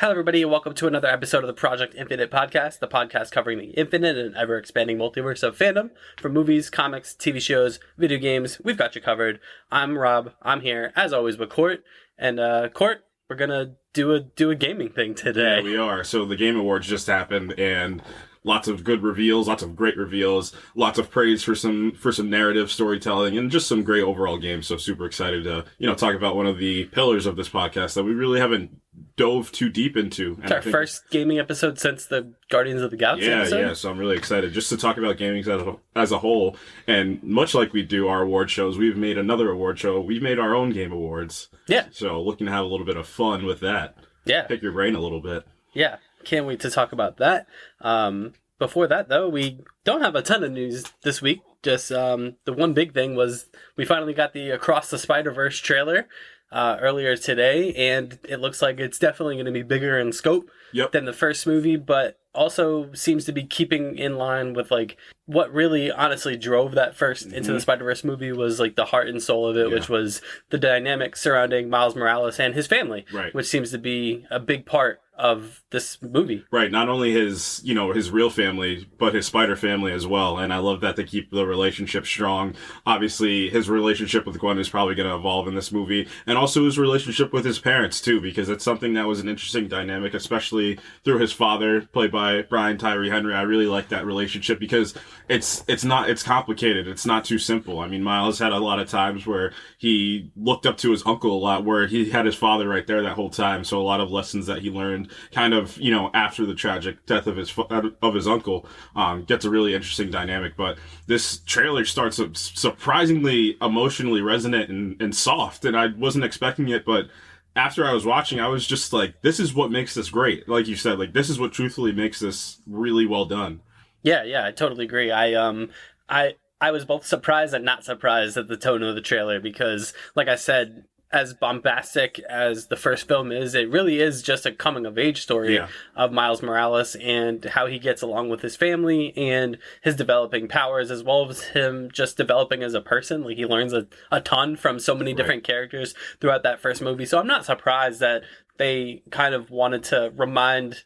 Hello, everybody, and welcome to another episode of the Project Infinite podcast, the podcast covering the infinite and ever-expanding multiverse of fandom, from movies, comics, TV shows, video games. We've got you covered. I'm Rob. I'm here, as always, with Court. And, Court, we're gonna do a gaming thing today. Yeah, we are. So the Game Awards just happened, and lots of good reveals, lots of great reveals, lots of praise for some narrative storytelling, and just some great overall games. So super excited to talk about one of the pillars of this podcast that we really haven't dove too deep into. It's our first gaming episode since the Guardians of the Galaxy episode. Yeah, so I'm really excited just to talk about gaming as a whole. And much like we do our award shows, we've made another award show. We've made our own game awards. Yeah. So looking to have a little bit of fun with that. Yeah. Pick your brain a little bit. Yeah. Can't wait to talk about that. Before that, though, we don't have a ton of news this week. Just the one big thing was we finally got the Across the Spider-Verse trailer earlier today, and it looks like it's definitely going to be bigger in scope than the first movie, but also seems to be keeping in line with like what really honestly drove that first Into the Spider-Verse movie was like the heart and soul of it, which was the dynamic surrounding Miles Morales and his family, which seems to be a big part of this movie. Right, not only his real family, but his spider family as well. And I love that they keep the relationship strong. Obviously, his relationship with Gwen is probably going to evolve in this movie. And also his relationship with his parents, too, because it's something that was an interesting dynamic, especially through his father, played by Brian Tyree Henry. I really like that relationship because it's complicated. It's not too simple. I mean, Miles had a lot of times where he looked up to his uncle a lot, where he had his father right there that whole time. So a lot of lessons that he learned kind of, after the tragic death of his uncle, gets a really interesting dynamic. But this trailer starts surprisingly emotionally resonant and soft, and I wasn't expecting it, but after I was watching, I was just like, this is what makes this great. Like you said, like this is what truthfully makes this really well done. Yeah, I totally agree. I was both surprised and not surprised at the tone of the trailer because, like I said, as bombastic as the first film is, it really is just a coming-of-age story of Miles Morales and how he gets along with his family and his developing powers, as well as him just developing as a person. Like, he learns a ton from so many different characters throughout that first movie. So I'm not surprised that they kind of wanted to remind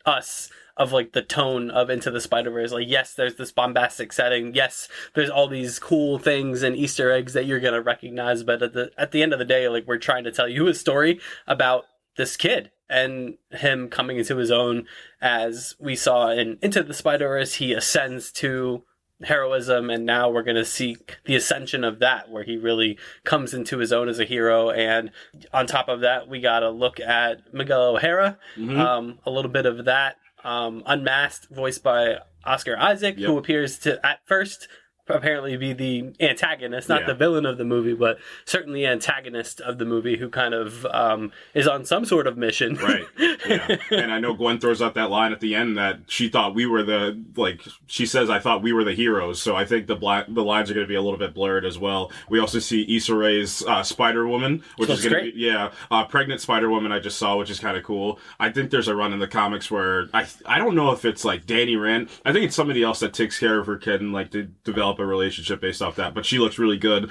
us of like the tone of Into the Spider-Verse. Like, yes, there's this bombastic setting. Yes, there's all these cool things and Easter eggs that you're gonna recognize. But at the end of the day, like, we're trying to tell you a story about this kid and him coming into his own. As we saw in Into the Spider-Verse, he ascends to heroism, and now we're gonna see the ascension of that, where he really comes into his own as a hero. And on top of that, we got to look at Miguel O'Hara, a little bit of that. Unmasked, voiced by Oscar Isaac, who appears to, at first, apparently be the antagonist, not the villain of the movie, but certainly antagonist of the movie, who kind of is on some sort of mission. Right. Yeah. And I know Gwen throws out that line at the end that she thought we were she says, I thought we were the heroes. So I think the lines are going to be a little bit blurred as well. We also see Issa Rae's Spider-Woman, which is going to be, pregnant Spider-Woman I just saw, which is kind of cool. I think there's a run in the comics where I don't know if it's like Danny Rand. I think it's somebody else that takes care of her kid and like to develop a relationship based off that, but she looks really good.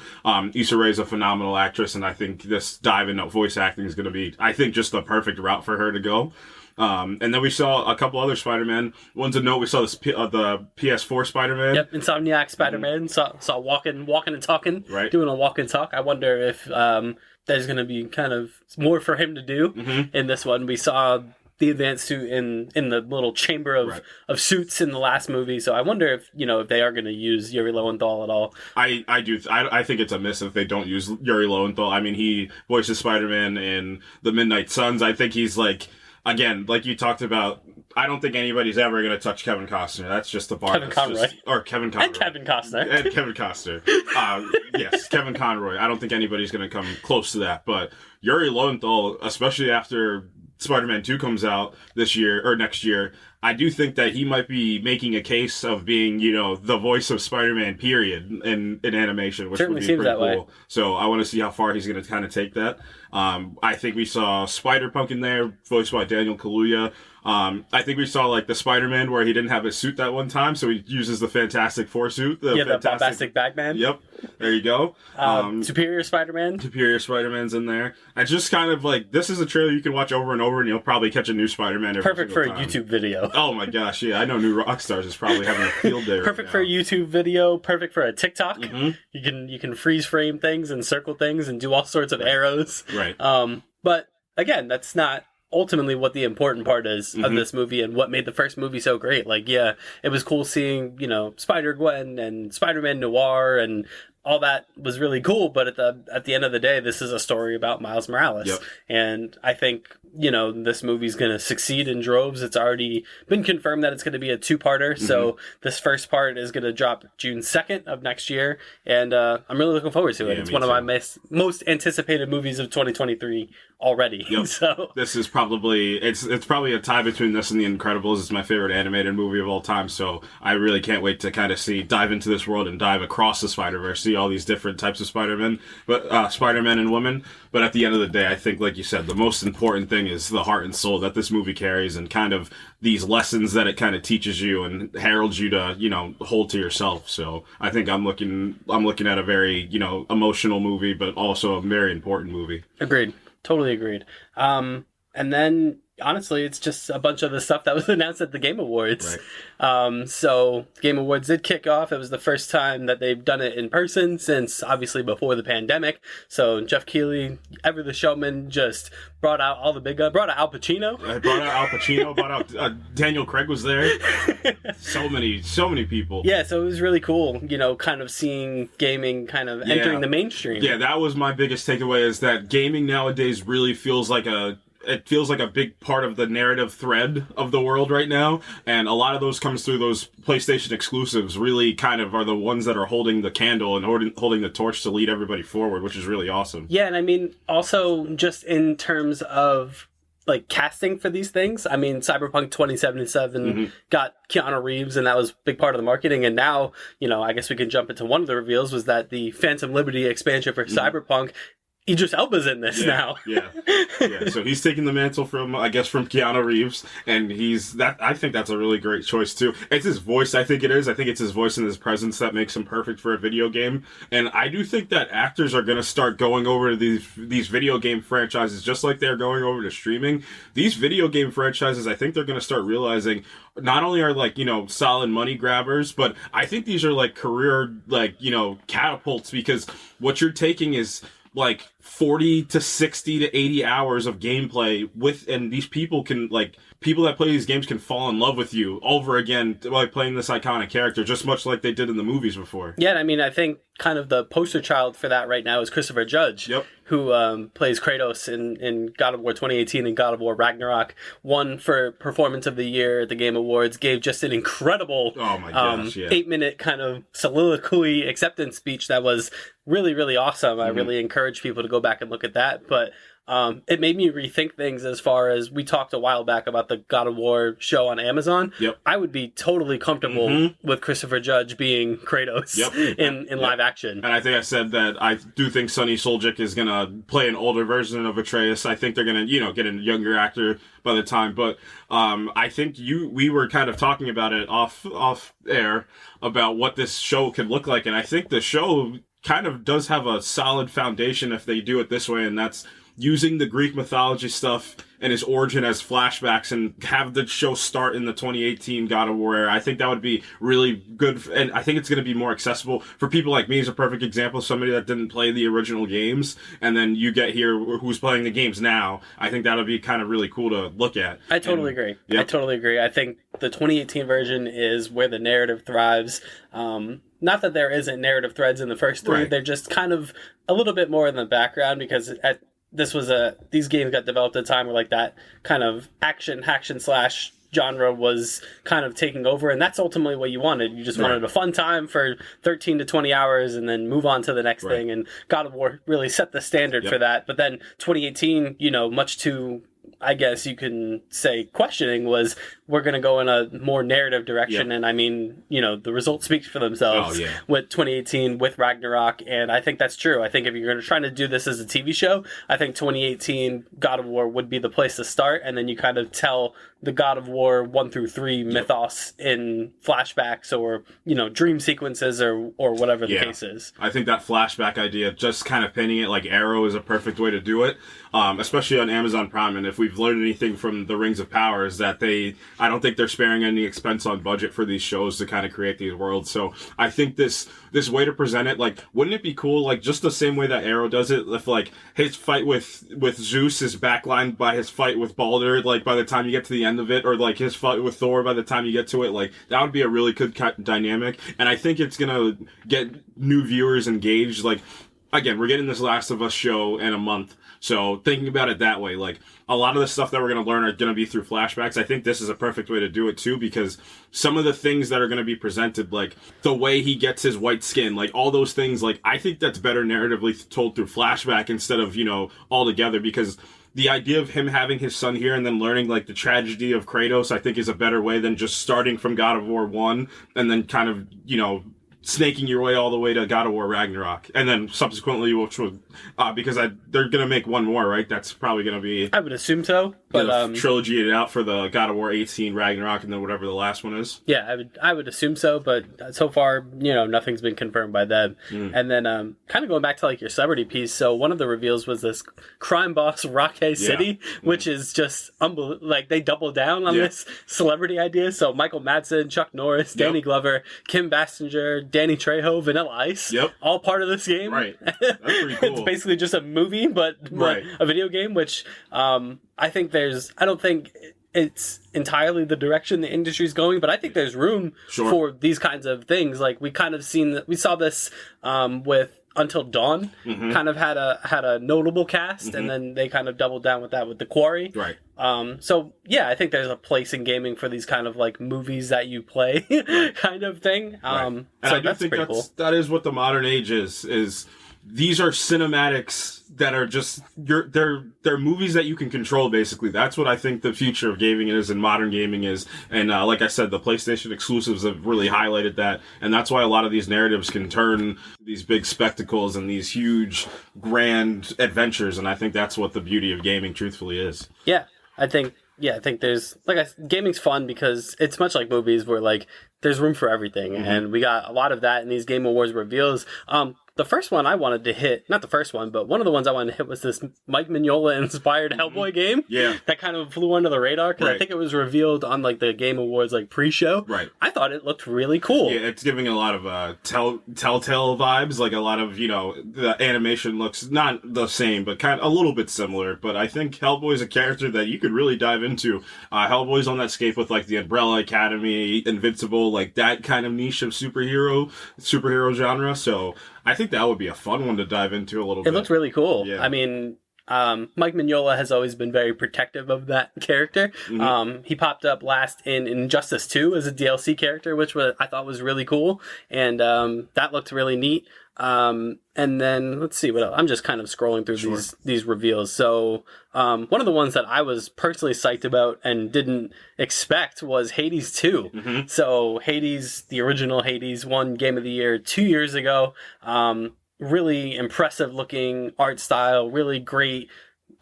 Issa Rae's a phenomenal actress, and I think this dive into voice acting is going to be, I think, just the perfect route for her to go. And then we saw a couple other Spider-Man. One to note, we saw the PS4 Spider-Man. Yep, Insomniac Spider-Man. Saw walking and talking, doing a walk and talk. I wonder if there's going to be kind of more for him to do in this one. We saw the advanced suit in the little chamber of suits in the last movie. So I wonder if they are going to use Yuri Lowenthal at all. I think it's a miss if they don't use Yuri Lowenthal. I mean, he voices Spider-Man in The Midnight Suns. I think he's like, again, like you talked about, I don't think anybody's ever going to touch Kevin Costner. That's just the bar. Kevin Conroy. Kevin Conroy. And Kevin Costner. And Kevin Costner. Yes, Kevin Conroy. I don't think anybody's going to come close to that. But Yuri Lowenthal, especially after Spider-Man 2 comes out this year or next year, I do think that he might be making a case of being, you know, the voice of Spider-Man, period, in animation, which Certainly would be seems pretty that way. cool. So I want to see how far he's going to kind of take that. I think we saw Spider-Punk in there, voiced by Daniel Kaluuya. I think we saw like the Spider-Man where he didn't have his suit that one time, so he uses the Fantastic Four suit. The bombastic Batman. Yep, there you go. Superior Spider-Man. Superior Spider-Man's in there. I just kind of like, this is a trailer you can watch over and over, and you'll probably catch a new Spider-Man every Perfect for a time. YouTube video. Oh my gosh, yeah, I know New Rockstars is probably having a field day. Perfect right for a now. YouTube video. Perfect for a TikTok. You can freeze frame things and circle things and do all sorts of arrows. Right. But again, that's not ultimately what the important part is of this movie and what made the first movie so great. Like, yeah, it was cool seeing, you know, Spider-Gwen and Spider-Man Noir and all that was really cool, but at the end of the day, this is a story about Miles Morales. Yep. And I think, you know, this movie's going to succeed in droves. It's already been confirmed that it's going to be a two-parter, so this first part is going to drop June 2nd of next year, and I'm really looking forward to it. Yeah, It's me one too. of my most anticipated movies of 2023 already. Yep. So This is probably, it's probably a tie between this and The Incredibles. It's my favorite animated movie of all time, so I really can't wait to kind of dive into this world and dive across the Spider-Verse, see all these different types of Spider-Men, but Spider-Men and women. But at the end of the day, I think, like you said, the most important thing is the heart and soul that this movie carries, and kind of these lessons that it kind of teaches you and heralds you to, you know, hold to yourself. So I think I'm looking at a very, you know, emotional movie, but also a very important movie. agreed. Totally agreed. And then, honestly, it's just a bunch of the stuff that was announced at the Game Awards. Right. So, Game Awards did kick off. It was the first time that they've done it in person since, obviously, before the pandemic. So, Jeff Keighley, ever the showman, just brought out all the big guns. Brought out Al Pacino. I brought out Al Pacino, brought out Daniel Craig was there. So many people. Yeah, so it was really cool, you know, kind of seeing gaming kind of entering the mainstream. Yeah, that was my biggest takeaway, is that gaming nowadays really feels like a big part of the narrative thread of the world right now, and a lot of those comes through those PlayStation exclusives. Really kind of are the ones that are holding the candle and holding the torch to lead everybody forward, which is really awesome. Yeah, and I mean, also just in terms of like casting for these things, I mean, Cyberpunk 2077 got Keanu Reeves, and that was a big part of the marketing. And now, you know, I guess we can jump into one of the reveals, was that the Phantom Liberty expansion for Cyberpunk, Idris Elba's in this now. Yeah. So he's taking the mantle from Keanu Reeves, and I think that's a really great choice too. It's his voice, I think it is. I think it's his voice and his presence that makes him perfect for a video game. And I do think that actors are going to start going over to these video game franchises, just like they're going over to streaming. These video game franchises, I think they're going to start realizing, not only are, like, you know, solid money grabbers, but I think these are like career, like, you know, catapults, because what you're taking is like 40 to 60 to 80 hours of gameplay and these people that play these games can fall in love with you over again by playing this iconic character, just much like they did in the movies before. Yeah, I mean, I think kind of the poster child for that right now is Christopher Judge, who plays Kratos in God of War 2018 and God of War Ragnarok. Won for Performance of the Year at the Game Awards, gave just an incredible 8-minute kind of soliloquy acceptance speech that was really, really awesome. I really encourage people to go back and look at that. But it made me rethink things, as far as we talked a while back about the God of War show on Amazon. I would be totally comfortable with Christopher Judge being Kratos in live action. And I think I said that I do think Sonny Soljic is going to play an older version of Atreus. I think they're going to, you know, get a younger actor by the time. But I think we were kind of talking about it off air about what this show could look like. And I think the show kind of does have a solid foundation if they do it this way, and that's using the Greek mythology stuff and his origin as flashbacks, and have the show start in the 2018 God of War era. I think that would be really good, and I think it's going to be more accessible for people like me. Is a perfect example of somebody that didn't play the original games, and then you get here who's playing the games now. I think that'll be kind of really cool to look at. I totally agree. I totally agree. I think the 2018 version is where the narrative thrives. Not that there isn't narrative threads in the first three, they're just kind of a little bit more in the background, because these games got developed at a time where, like, that kind of action slash genre was kind of taking over, and that's ultimately what you wanted. You just wanted a fun time for 13 to 20 hours and then move on to the next thing, and God of War really set the standard for that. But then 2018, you know, much to I guess you can say, questioning was, we're going to go in a more narrative direction. And I mean, the results speak for themselves with 2018, with Ragnarok. And I think that's true. I think if you're trying to do this as a TV show, I think 2018 God of War would be the place to start. And then you kind of tell the God of War 1 through 3 mythos in flashbacks or, dream sequences or whatever the case is. I think that flashback idea, just kind of pinning it like Arrow, is a perfect way to do it, especially on Amazon Prime. And if we've learned anything from the Rings of Power, is that I don't think they're sparing any expense on budget for these shows to kind of create these worlds. So I think this way to present it, like, wouldn't it be cool, like, just the same way that Arrow does it, if, like, his fight with Zeus is backlined by his fight with Baldur, like, by the time you get to the end of it, or, like, his fight with Thor by the time you get to it, like, that would be a really good dynamic. And I think it's gonna get new viewers engaged. Like, again, we're getting this Last of Us show in a month, so thinking about it that way, like, a lot of the stuff that we're going to learn are going to be through flashbacks. I think this is a perfect way to do it too, because some of the things that are going to be presented, like the way he gets his white skin, like all those things, like, I think that's better narratively told through flashback instead of, all together, because the idea of him having his son here and then learning, like, the tragedy of Kratos, I think is a better way than just starting from God of War 1 and then kind of, snaking your way all the way to God of War Ragnarok, and then subsequently, which would, because they're gonna make one more, right? That's probably gonna be, I would assume so, but trilogy it out for the God of War 18 Ragnarok, and then whatever the last one is. Yeah, I would assume so, but so far, nothing's been confirmed by them. And then, kind of going back to like your celebrity piece, so one of the reveals was this crime boss Rockay City, which is just unbelievable. Like, they double down on this celebrity idea. So Michael Madsen, Chuck Norris, Danny Glover, Kim Basinger, Danny Trejo, Vanilla Ice, all part of this game. Right, that's pretty cool. It's basically just a movie, but a video game, which I don't think it's entirely the direction the industry's going, but I think there's room for these kinds of things. Like, we saw this with Until Dawn, kind of had a notable cast, and then they kind of doubled down with that with The Quarry. Right. So yeah, I think there's a place in gaming for these kind of like movies that you play kind of thing. And so I do think that is what the modern age is these are cinematics that are just they're movies that you can control, basically. That's what I think the future of gaming is and modern gaming is. And like I said, the PlayStation exclusives have really highlighted that, and that's why a lot of these narratives can turn these big spectacles and these huge grand adventures, and I think that's what the beauty of gaming truthfully is. I think there's, gaming's fun because it's much like movies where, like, there's room for everything, and we got a lot of that in these Game Awards reveals. The first one I wanted to hit, not the first one, but one of the ones I wanted to hit was this Mike Mignola-inspired Hellboy game. Yeah. That kind of flew under the radar, because I think it was revealed on, like, the Game Awards, like, pre-show. Right. I thought it looked really cool. Yeah, it's giving a lot of Telltale vibes, like a lot of, the animation looks not the same, but kind of a little bit similar. But I think Hellboy's a character that you could really dive into. Hellboy's on that scape with, like, the Umbrella Academy, Invincible, like, that kind of niche of superhero genre, so I think that would be a fun one to dive into a little bit. It looked really cool. Yeah. I mean, Mike Mignola has always been very protective of that character. He popped up last in Injustice 2 as a DLC character, which I thought was really cool, and that looked really neat. And then let's see what else. I'm just kind of scrolling through these reveals. So one of the ones that I was personally psyched about and didn't expect was Hades 2. So Hades, the original Hades, won Game of the Year 2 years ago. Really impressive looking art style, really great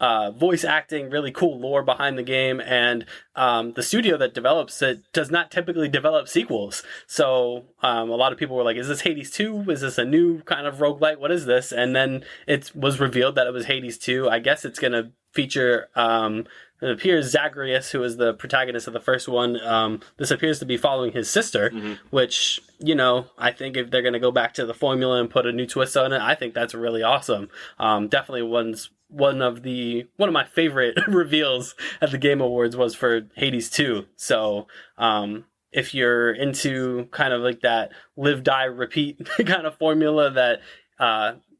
voice acting, really cool lore behind the game, and the studio that develops it does not typically develop sequels. So a lot of people were like, is this Hades 2? Is this a new kind of roguelite? What is this? And then it was revealed that it was Hades 2. I guess it's going to feature, it appears Zagreus, who is the protagonist of the first one. This appears to be following his sister, which, I think if they're going to go back to the formula and put a new twist on it, I think that's really awesome. Definitely one of my favorite reveals at the Game Awards was for Hades 2. So, if you're into kind of like that live, die, repeat kind of formula that,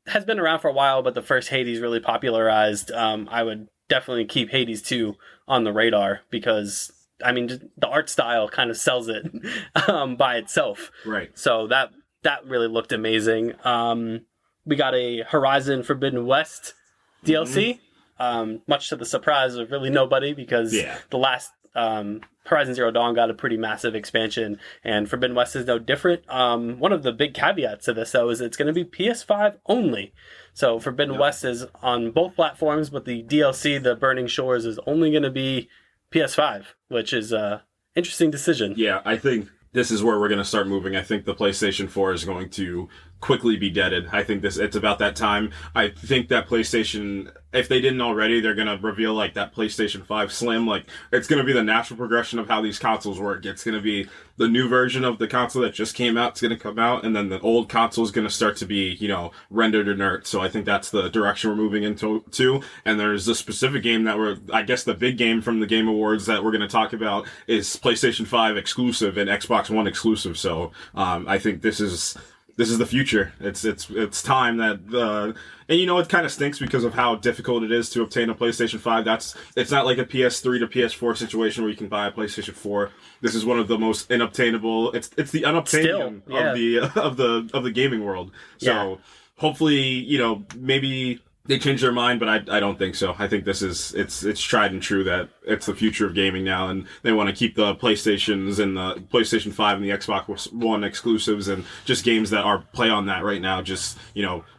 has been around for a while, but the first Hades really popularized, I would definitely keep Hades 2 on the radar, because I mean, just the art style kind of sells it by itself. Right. So that really looked amazing. We got a Horizon Forbidden West DLC. much to the surprise of really nobody, because the last Horizon Zero Dawn got a pretty massive expansion, and Forbidden West is no different. One of the big caveats to this, though, is it's going to be PS5 only. So Forbidden West is on both platforms, but the DLC, the Burning Shores, is only going to be PS5, which is a interesting decision. Yeah, I think this is where we're going to start moving. I think the PlayStation 4 is going to quickly be deaded. I think it's about that time. I think that PlayStation, if they didn't already, they're going to reveal like that PlayStation 5 Slim. Like, it's going to be the natural progression of how these consoles work. It's going to be the new version of the console that just came out. It's going to come out, and then the old console is going to start to be, rendered inert. So I think that's the direction we're moving into too. And there's a specific game that I guess the big game from the Game Awards that we're going to talk about is PlayStation 5 exclusive and Xbox One exclusive. So I think this is the future. It's time that and it kind of stinks because of how difficult it is to obtain a PlayStation 5. It's not like a PS3 to PS4 situation where you can buy a PlayStation 4. This is one of the most unobtainable. It's the unobtainium of the gaming world. So hopefully, maybe they change their mind, but I don't think so. I think this is it's tried and true that it's the future of gaming now, and they want to keep the PlayStations and the PlayStation 5 and the Xbox One exclusives and just games that are play on that right now. Just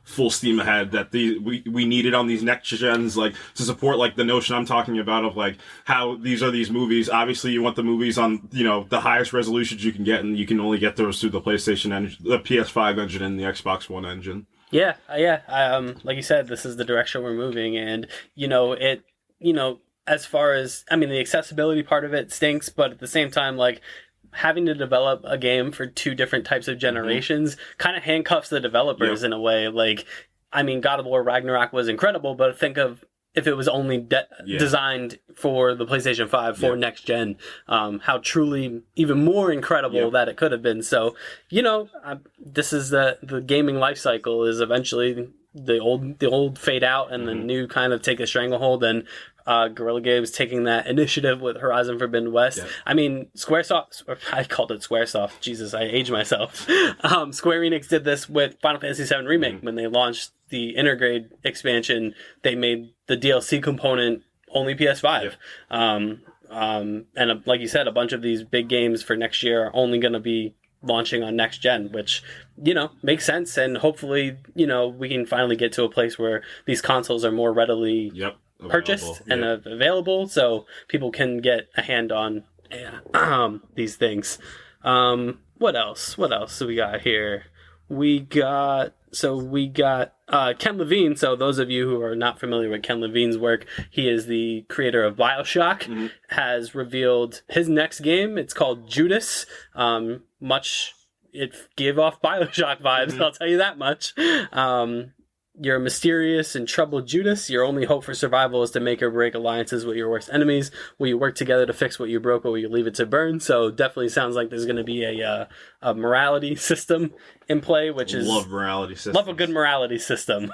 full steam ahead. That we need it on these next gens, like to support like the notion I'm talking about of like how these are these movies. Obviously, you want the movies on the highest resolutions you can get, and you can only get those through the PlayStation engine, the PS5 engine, and the Xbox One engine. Yeah. Like you said, this is the direction we're moving, and as far as the accessibility part of it stinks, but at the same time, like having to develop a game for two different types of generations kind of handcuffs the developers in a way. Like, God of War Ragnarok was incredible, but think of if it was only designed for the PlayStation 5 for next gen, how truly even more incredible that it could have been. So, this is the gaming life cycle is eventually the old fade out and the new kind of take a stranglehold, and Guerrilla Games taking that initiative with Horizon Forbidden West. Squaresoft, I called it Squaresoft. Jesus, I aged myself. Square Enix did this with Final Fantasy VII Remake when they launched the Intergrade expansion. They made the DLC component only PS5. And like you said, a bunch of these big games for next year are only going to be launching on next gen, which makes sense, and hopefully we can finally get to a place where these consoles are more readily purchased and available, so people can get a hand on these things. What else do we got here? We got Ken Levine. So those of you who are not familiar with Ken Levine's work, he is the creator of BioShock, has revealed his next game. It's called Judas. It gave off BioShock vibes, I'll tell you that much. You're a mysterious and troubled Judas. Your only hope for survival is to make or break alliances with your worst enemies. Will you work together to fix what you broke, or will you leave it to burn? So definitely sounds like there's going to be a morality system in play, which is... Love morality system. Love a good morality system.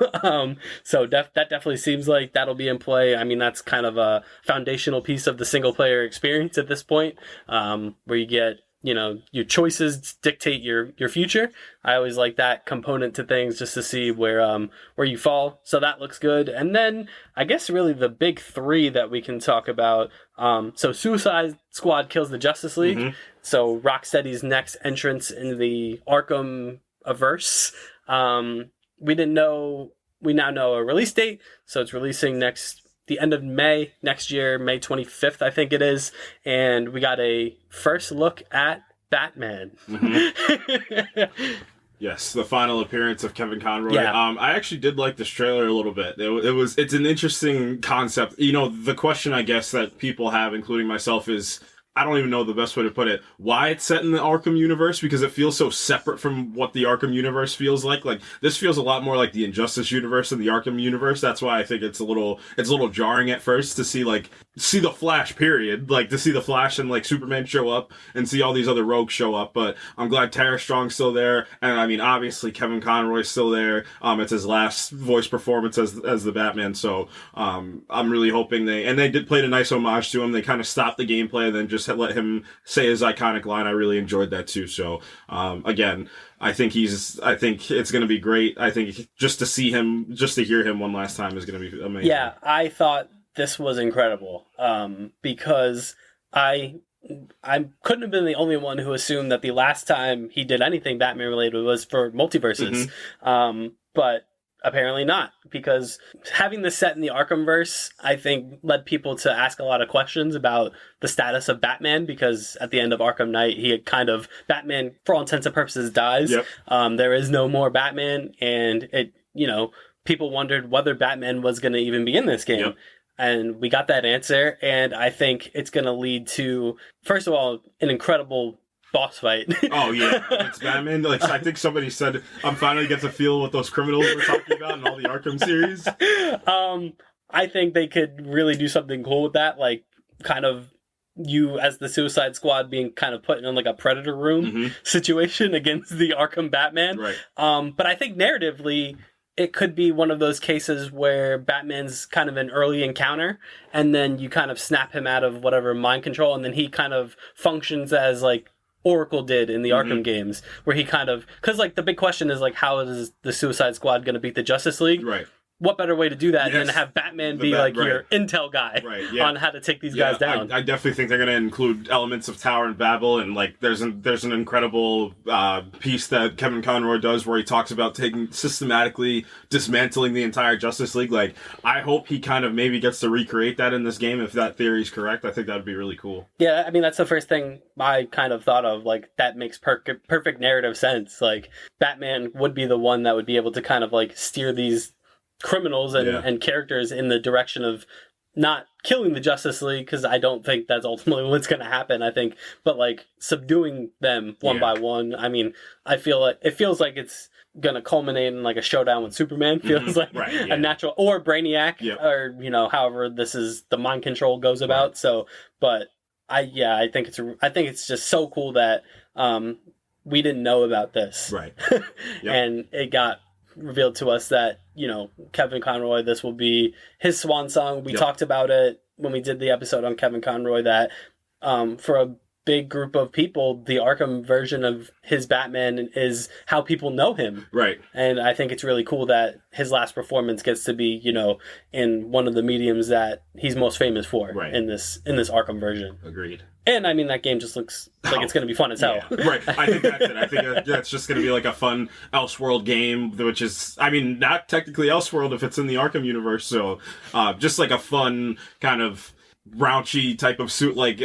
So that definitely seems like that'll be in play. That's kind of a foundational piece of the single-player experience at this point, where you get... your choices dictate your future. I always like that component to things, just to see where you fall. So that looks good. And then I guess really the big three that we can talk about. So Suicide Squad kills the Justice League. So Rocksteady's next entrance in the Arkham averse. We now know a release date. So it's releasing the end of May next year, May 25th, I think it is. And we got a first look at Batman. Yes, the final appearance of Kevin Conroy. I actually did like this trailer a little bit. It's an interesting concept. The question I guess that people have, including myself, is I don't even know the best way to put it. Why it's set in the Arkham universe? Because it feels so separate from what the Arkham universe feels like. Like, this feels a lot more like the Injustice universe than the Arkham universe. That's why I think it's a little jarring at first to see, like, see the Flash, period. Like, to see the Flash and, like, Superman show up and see all these other rogues show up. But I'm glad Tara Strong's still there. And, I mean, obviously, Kevin Conroy's still there. It's his last voice performance as the Batman. So, I'm really hoping they did play a nice homage to him. They kind of stopped the gameplay and then just let him say his iconic line. I really enjoyed that, too. So, again, I think it's going to be great. I think just to hear him one last time is going to be amazing. Yeah, I thought this was incredible, because I couldn't have been the only one who assumed that the last time he did anything Batman related was for multiverses, but apparently not, because having this set in the Arkhamverse, I think, led people to ask a lot of questions about the status of Batman, because at the end of Arkham Knight, he had Batman, for all intents and purposes, dies. Yep. There is no more Batman, and people wondered whether Batman was going to even be in this game. Yep. And we got that answer, and I think it's going to lead to, first of all, an incredible boss fight. Oh, yeah. It's Batman. Like, I think somebody said, I'm finally get to feel what those criminals were talking about in all the Arkham series. I think they could really do something cool with that, like, kind of you as the Suicide Squad being kind of put in like a Predator room situation against the Arkham Batman. Right. But I think narratively, it could be one of those cases where Batman's kind of an early encounter, and then you kind of snap him out of whatever mind control, and then he kind of functions as like Oracle did in the Arkham games, where he kind of, because like the big question is like, how is the Suicide Squad going to beat the Justice League? Right. What better way to do that than have Batman be your intel guy on how to take these guys down? I definitely think they're going to include elements of Tower and Babel, and like there's an incredible piece that Kevin Conroy does where he talks about systematically dismantling the entire Justice League. Like, I hope he kind of maybe gets to recreate that in this game if that theory is correct. I think that would be really cool. Yeah, I mean, that's the first thing I kind of thought of. Like, that makes perfect narrative sense. Like, Batman would be the one that would be able to kind of like steer these criminals and characters in the direction of not killing the Justice League, because I don't think that's ultimately what's going to happen. I think, but like subduing them one by one. I mean, I feel like it feels like it's going to culminate in like a showdown with Superman. Feels like a natural, or Brainiac, or however this is the mind control goes about. So, but I think it's just so cool that we didn't know about this, right? And it got revealed to us that Kevin Conroy, this will be his swan song. We talked about it when we did the episode on Kevin Conroy, that for a big group of people, the Arkham version of his Batman is how people know him, right? And I think it's really cool that his last performance gets to be in one of the mediums that he's most famous for, in this Arkham version. Agreed. And I mean, that game just looks like it's going to be fun as hell. Right. I think that's it. I think that's just going to be like a fun Elseworld game, which is, I mean, not technically Elseworld if it's in the Arkham universe. So, just like a fun kind of raunchy type of suit, like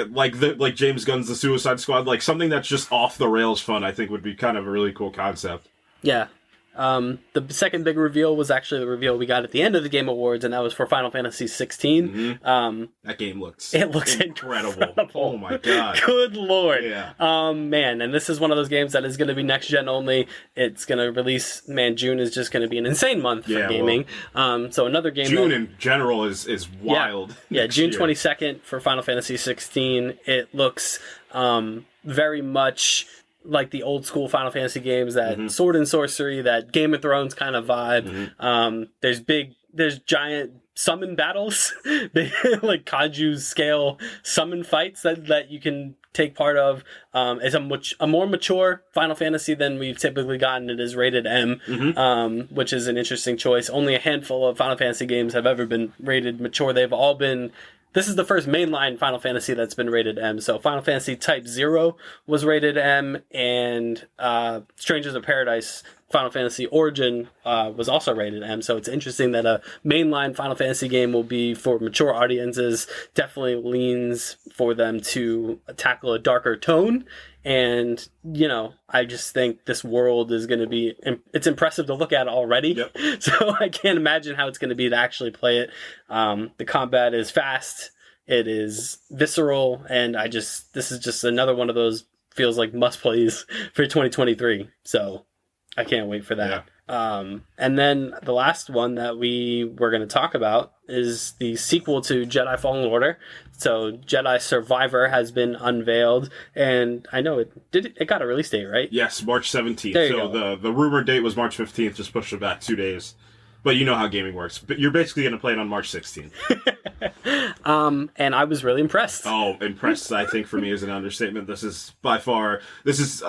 James Gunn's The Suicide Squad, like something that's just off the rails fun. I think would be kind of a really cool concept. Yeah. The second big reveal was actually the reveal we got at the end of the Game Awards, and that was for Final Fantasy 16. That game looks incredible. Oh my god. Good lord. Yeah. Man, and this is one of those games that is going to be next gen only. It's going to release, June is just going to be an insane month for gaming. So another game June in general is wild. Yeah, June 22nd for Final Fantasy 16. It looks very much like the old school Final Fantasy games, that sword and sorcery, that Game of Thrones kind of vibe. There's giant summon battles, like Kaiju scale summon fights that you can take part of. It's a more mature Final Fantasy than we've typically gotten. It is rated M, which is an interesting choice. Only a handful of Final Fantasy games have ever been rated mature. They've all been... This is the first mainline Final Fantasy that's been rated M. So Final Fantasy Type 0 was rated M, and Strangers of Paradise Final Fantasy Origin was also rated M. So it's interesting that a mainline Final Fantasy game will be for mature audiences. Definitely leans for them to tackle a darker tone. And, I just think this world is going to be... It's impressive to look at already. Yep. So I can't imagine how it's going to be to actually play it. The combat is fast. It is visceral. And this is just another one of those feels like must-plays for 2023. So I can't wait for that. Yeah. And then the last one that we were going to talk about is the sequel to Jedi Fallen Order. So Jedi Survivor has been unveiled, and I know it got a release date, right? Yes, March 17th. There you So go. the rumored date was March 15th, just pushed it back 2 days. But you know how gaming works. But you're basically going to play it on March 16th. And I was really impressed. Oh, impressed, I think, for me is an understatement. This is by far,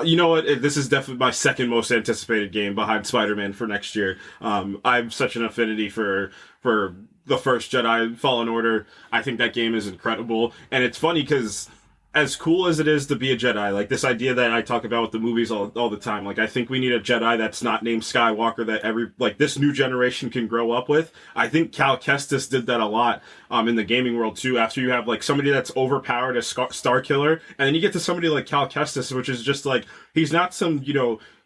you know what, this is definitely my second most anticipated game behind Spider-Man for next year. I have such an affinity for the first Jedi Fallen Order. I think that game is incredible. And it's funny because as cool as it is to be a Jedi, like this idea that I talk about with the movies all the time, like I think we need a Jedi that's not named Skywalker that this new generation can grow up with. I think Cal Kestis did that a lot in the gaming world too. After you have like somebody that's overpowered as Star Killer, and then you get to somebody like Cal Kestis, which is just like, he's not some,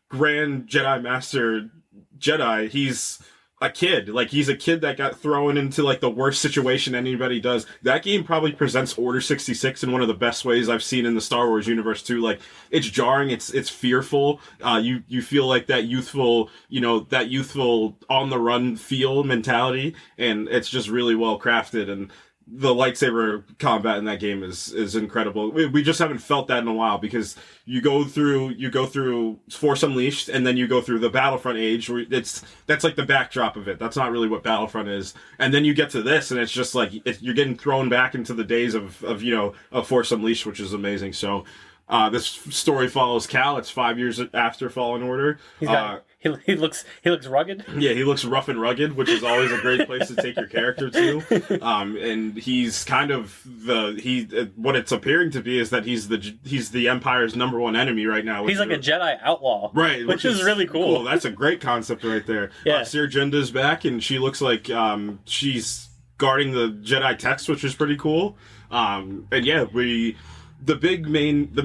grand Jedi Master Jedi. He's a kid. Like, he's a kid that got thrown into like the worst situation anybody does. That game probably presents Order 66 in one of the best ways I've seen in the Star Wars universe too. Like, it's jarring, it's fearful. You feel like that youthful on the run feel mentality, and it's just really well crafted. And the lightsaber combat in that game is incredible. We just haven't felt that in a while, because you go through Force Unleashed, and then you go through the Battlefront age, where that's like the backdrop of it. That's not really what Battlefront is. And then you get to this, and it's just like you're getting thrown back into the days of Force Unleashed, which is amazing. So this story follows Cal. It's 5 years after Fallen Order. He looks rugged. Yeah, he looks rough and rugged, which is always a great place to take your character to. And he's kind of what it's appearing to be is that he's the Empire's number one enemy right now. He's like a Jedi outlaw, right? Which is really cool. That's a great concept right there. Yeah, Seer Jinda's back, and she looks like she's guarding the Jedi text, which is pretty cool. And yeah, the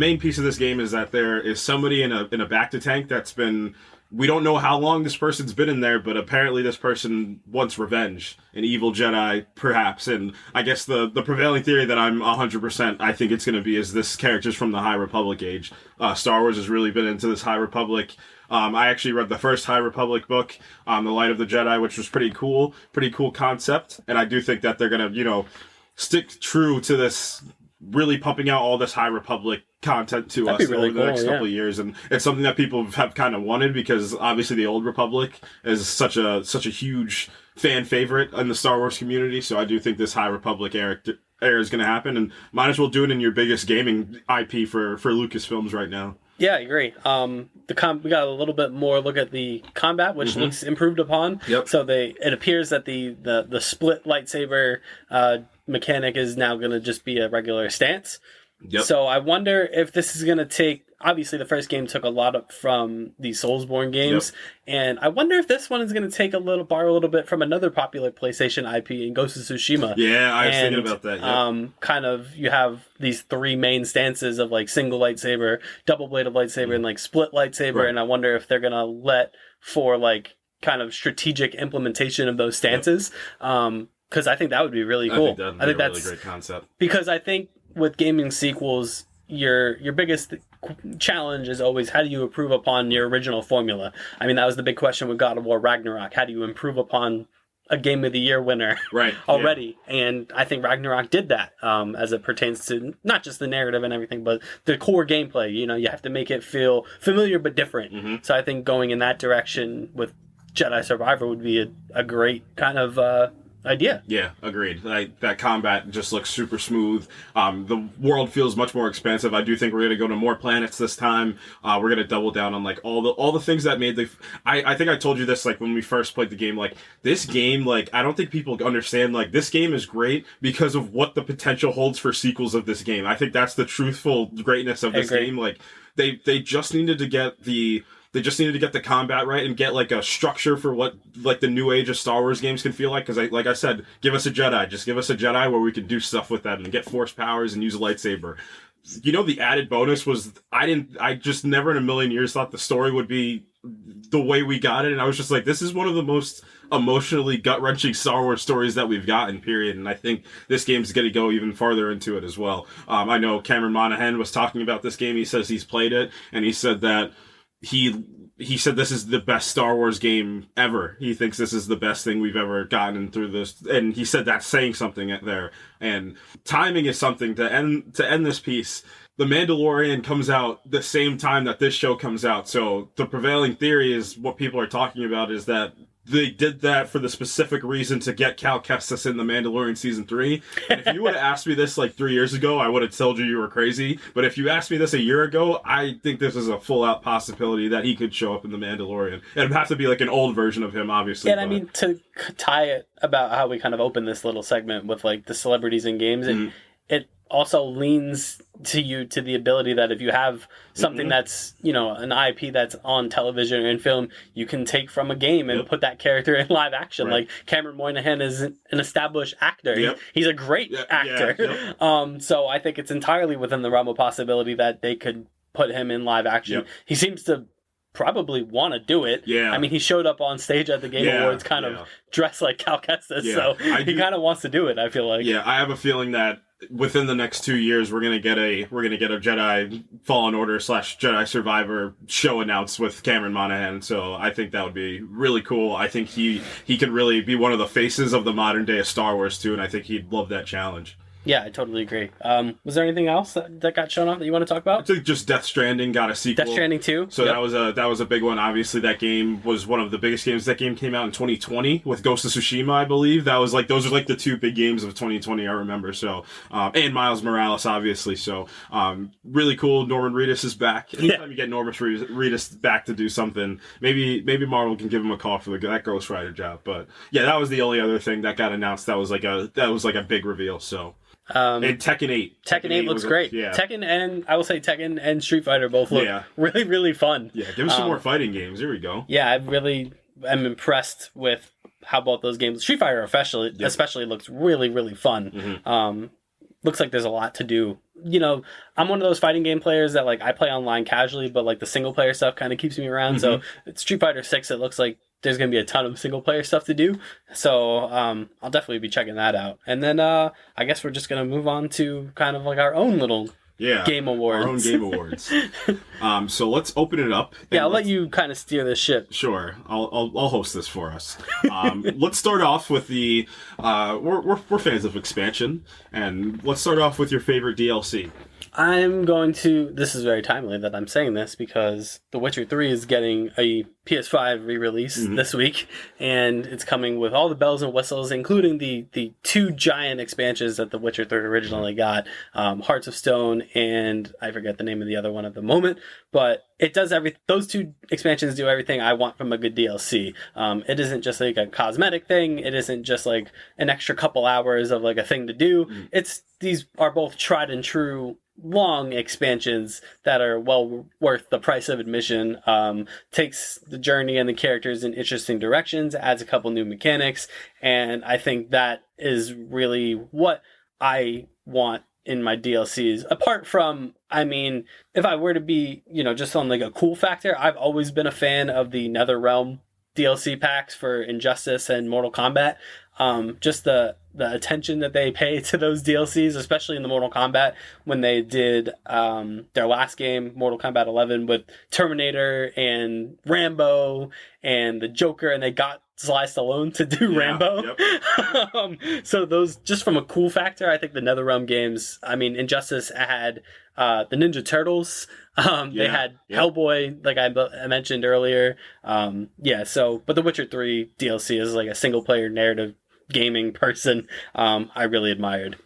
main piece of this game is that there is somebody in a Bacta tank that's been. We don't know how long this person's been in there, but apparently this person wants revenge. An evil Jedi, perhaps. And I guess the prevailing theory that I'm 100% I think it's going to be is this character's from the High Republic age. Star Wars has really been into this High Republic. I actually read the first High Republic book, The Light of the Jedi, which was pretty cool concept. And I do think that they're going to, stick true to this, really pumping out all this High Republic content to us over the next couple of years, and it's something that people have kind of wanted, because obviously the Old Republic is such a huge fan favorite in the Star Wars community. So I do think this High Republic era is going to happen, and might as well do it in your biggest gaming IP for Lucasfilms right now. Yeah, I agree. We got a little bit more look at the combat, which looks improved upon. Yep. So it appears that the split lightsaber mechanic is now going to just be a regular stance. Yep. So I wonder if this is going to take... Obviously, the first game took a lot from the Soulsborne games, and I wonder if this one is going to borrow a little bit from another popular PlayStation IP in Ghost of Tsushima. Yeah, I was thinking about that. Yep. Kind of, you have these three main stances of like single lightsaber, double bladed lightsaber, and like split lightsaber, right. And I wonder if they're going to let for like kind of strategic implementation of those stances. Because I think that would be really cool. I think that's a really great concept. Because I think with gaming sequels, your biggest challenge is always, how do you improve upon your original formula? I mean, that was the big question with God of War Ragnarok. How do you improve upon a Game of the Year winner already? Yeah. And I think Ragnarok did that as it pertains to not just the narrative and everything, but the core gameplay. You have to make it feel familiar but different. Mm-hmm. So I think going in that direction with Jedi Survivor would be a great kind of idea. Yeah, agreed. That combat just looks super smooth. The world feels much more expansive. I do think we're going to go to more planets this time. We're going to double down on like all the things that made I think I told you this like when we first played the game. Like this game, like I don't think people understand. Like this game is great because of what the potential holds for sequels of this game. I think that's the truthful greatness of this game. Like they just needed to get the. They just needed to get the combat right and get like a structure for what like the new age of Star Wars games can feel like. Because like I said, give us a Jedi. Just give us a Jedi where we can do stuff with that and get force powers and use a lightsaber. The added bonus was I just never in a million years thought the story would be the way we got it. And I was just like, this is one of the most emotionally gut-wrenching Star Wars stories that we've gotten, period. And I think this game's going to go even farther into it as well. I know Cameron Monaghan was talking about this game. He says he's played it, and he said that he said this is the best Star Wars game ever. He thinks this is the best thing we've ever gotten through this, and he said that's saying something there. And timing is something to end this piece. The Mandalorian comes out the same time that this show comes out, so the prevailing theory is what people are talking about is that they did that for the specific reason to get Cal Kestis in The Mandalorian Season 3. And if you would have asked me this like 3 years ago, I would have told you were crazy. But if you asked me this a year ago, I think this is a full-out possibility that he could show up in The Mandalorian. It would have to be like an old version of him, obviously. And I mean, to tie it about how we kind of opened this little segment with like the celebrities in games, it also leans to the ability that if you have something that's, you know, an IP that's on television or in film, you can take from a game and put that character in live action. Right. Like Cameron Moynihan is an established actor. He's a great actor. So I think it's entirely within the realm of possibility that they could put him in live action. He seems to probably want to do it. I mean, he showed up on stage at the Game Awards kind of dressed like Cal Kestis, so he kind of wants to do it, I feel like. I have a feeling that within the next 2 years, we're gonna get a Jedi Fallen Order / Jedi Survivor show announced with Cameron Monaghan. So I think that would be really cool. I think he could really be one of the faces of the modern day of Star Wars too, and I think he'd love that challenge. Yeah, I totally agree. Was there anything else that got shown off that you want to talk about? I think just Death Stranding got a sequel. Death Stranding 2? So that was a big one. Obviously, that game was one of the biggest games. That game came out in 2020 with Ghost of Tsushima, I believe. Those are like the two big games of 2020 I remember. So, and Miles Morales, obviously. So, really cool. Norman Reedus is back. Anytime you get Norman Reedus back to do something, maybe Marvel can give him a call for that Ghost Rider job. But yeah, that was the only other thing that got announced. That was like a big reveal. So. And Tekken 8. Tekken 8 looks great. Tekken and Street Fighter both look really, really fun. Yeah, give us some more fighting games. Here we go. Yeah, I really am impressed with how both those games. Street Fighter especially looks really, really fun. Looks like there's a lot to do. You know, I'm one of those fighting game players that like I play online casually, but like the single player stuff kind of keeps me around. So Street Fighter 6, it looks like there's going to be a ton of single player stuff to do. So I'll definitely be checking that out. And then I guess we're just going to move on to kind of like our own little game awards. Our own game awards. So let's open it up. I'll let you kind of steer this ship. Sure. I'll host this for us. Let's start off with the we're fans of expansion, and let's start off with your favorite DLC. This is very timely that I'm saying this because The Witcher 3 is getting a PS5 re-release this week, and it's coming with all the bells and whistles, including the two giant expansions that The Witcher 3 originally got, Hearts of Stone, and I forget the name of the other one at the moment, but it does those two expansions do everything I want from a good DLC. It isn't just like a cosmetic thing, it isn't just like an extra couple hours of like a thing to do. These are both tried and true long expansions that are well worth the price of admission. Takes the journey and the characters in interesting directions, adds a couple new mechanics, and I think that is really what I want in my DLCs. Apart from, I mean, if I were to be, you know, just on like a cool factor, I've always been a fan of the NetherRealm DLC packs for Injustice and Mortal Kombat. Just the attention that they pay to those DLCs, especially in the Mortal Kombat, when they did their last game, Mortal Kombat 11, with Terminator and Rambo and the Joker, and they got Sly Stallone to do Rambo. So those, just from a cool factor, I think the NetherRealm games, I mean, Injustice had the Ninja Turtles. They had Hellboy, like I mentioned earlier. But The Witcher 3 DLC is like a single player narrative gaming person I really admired.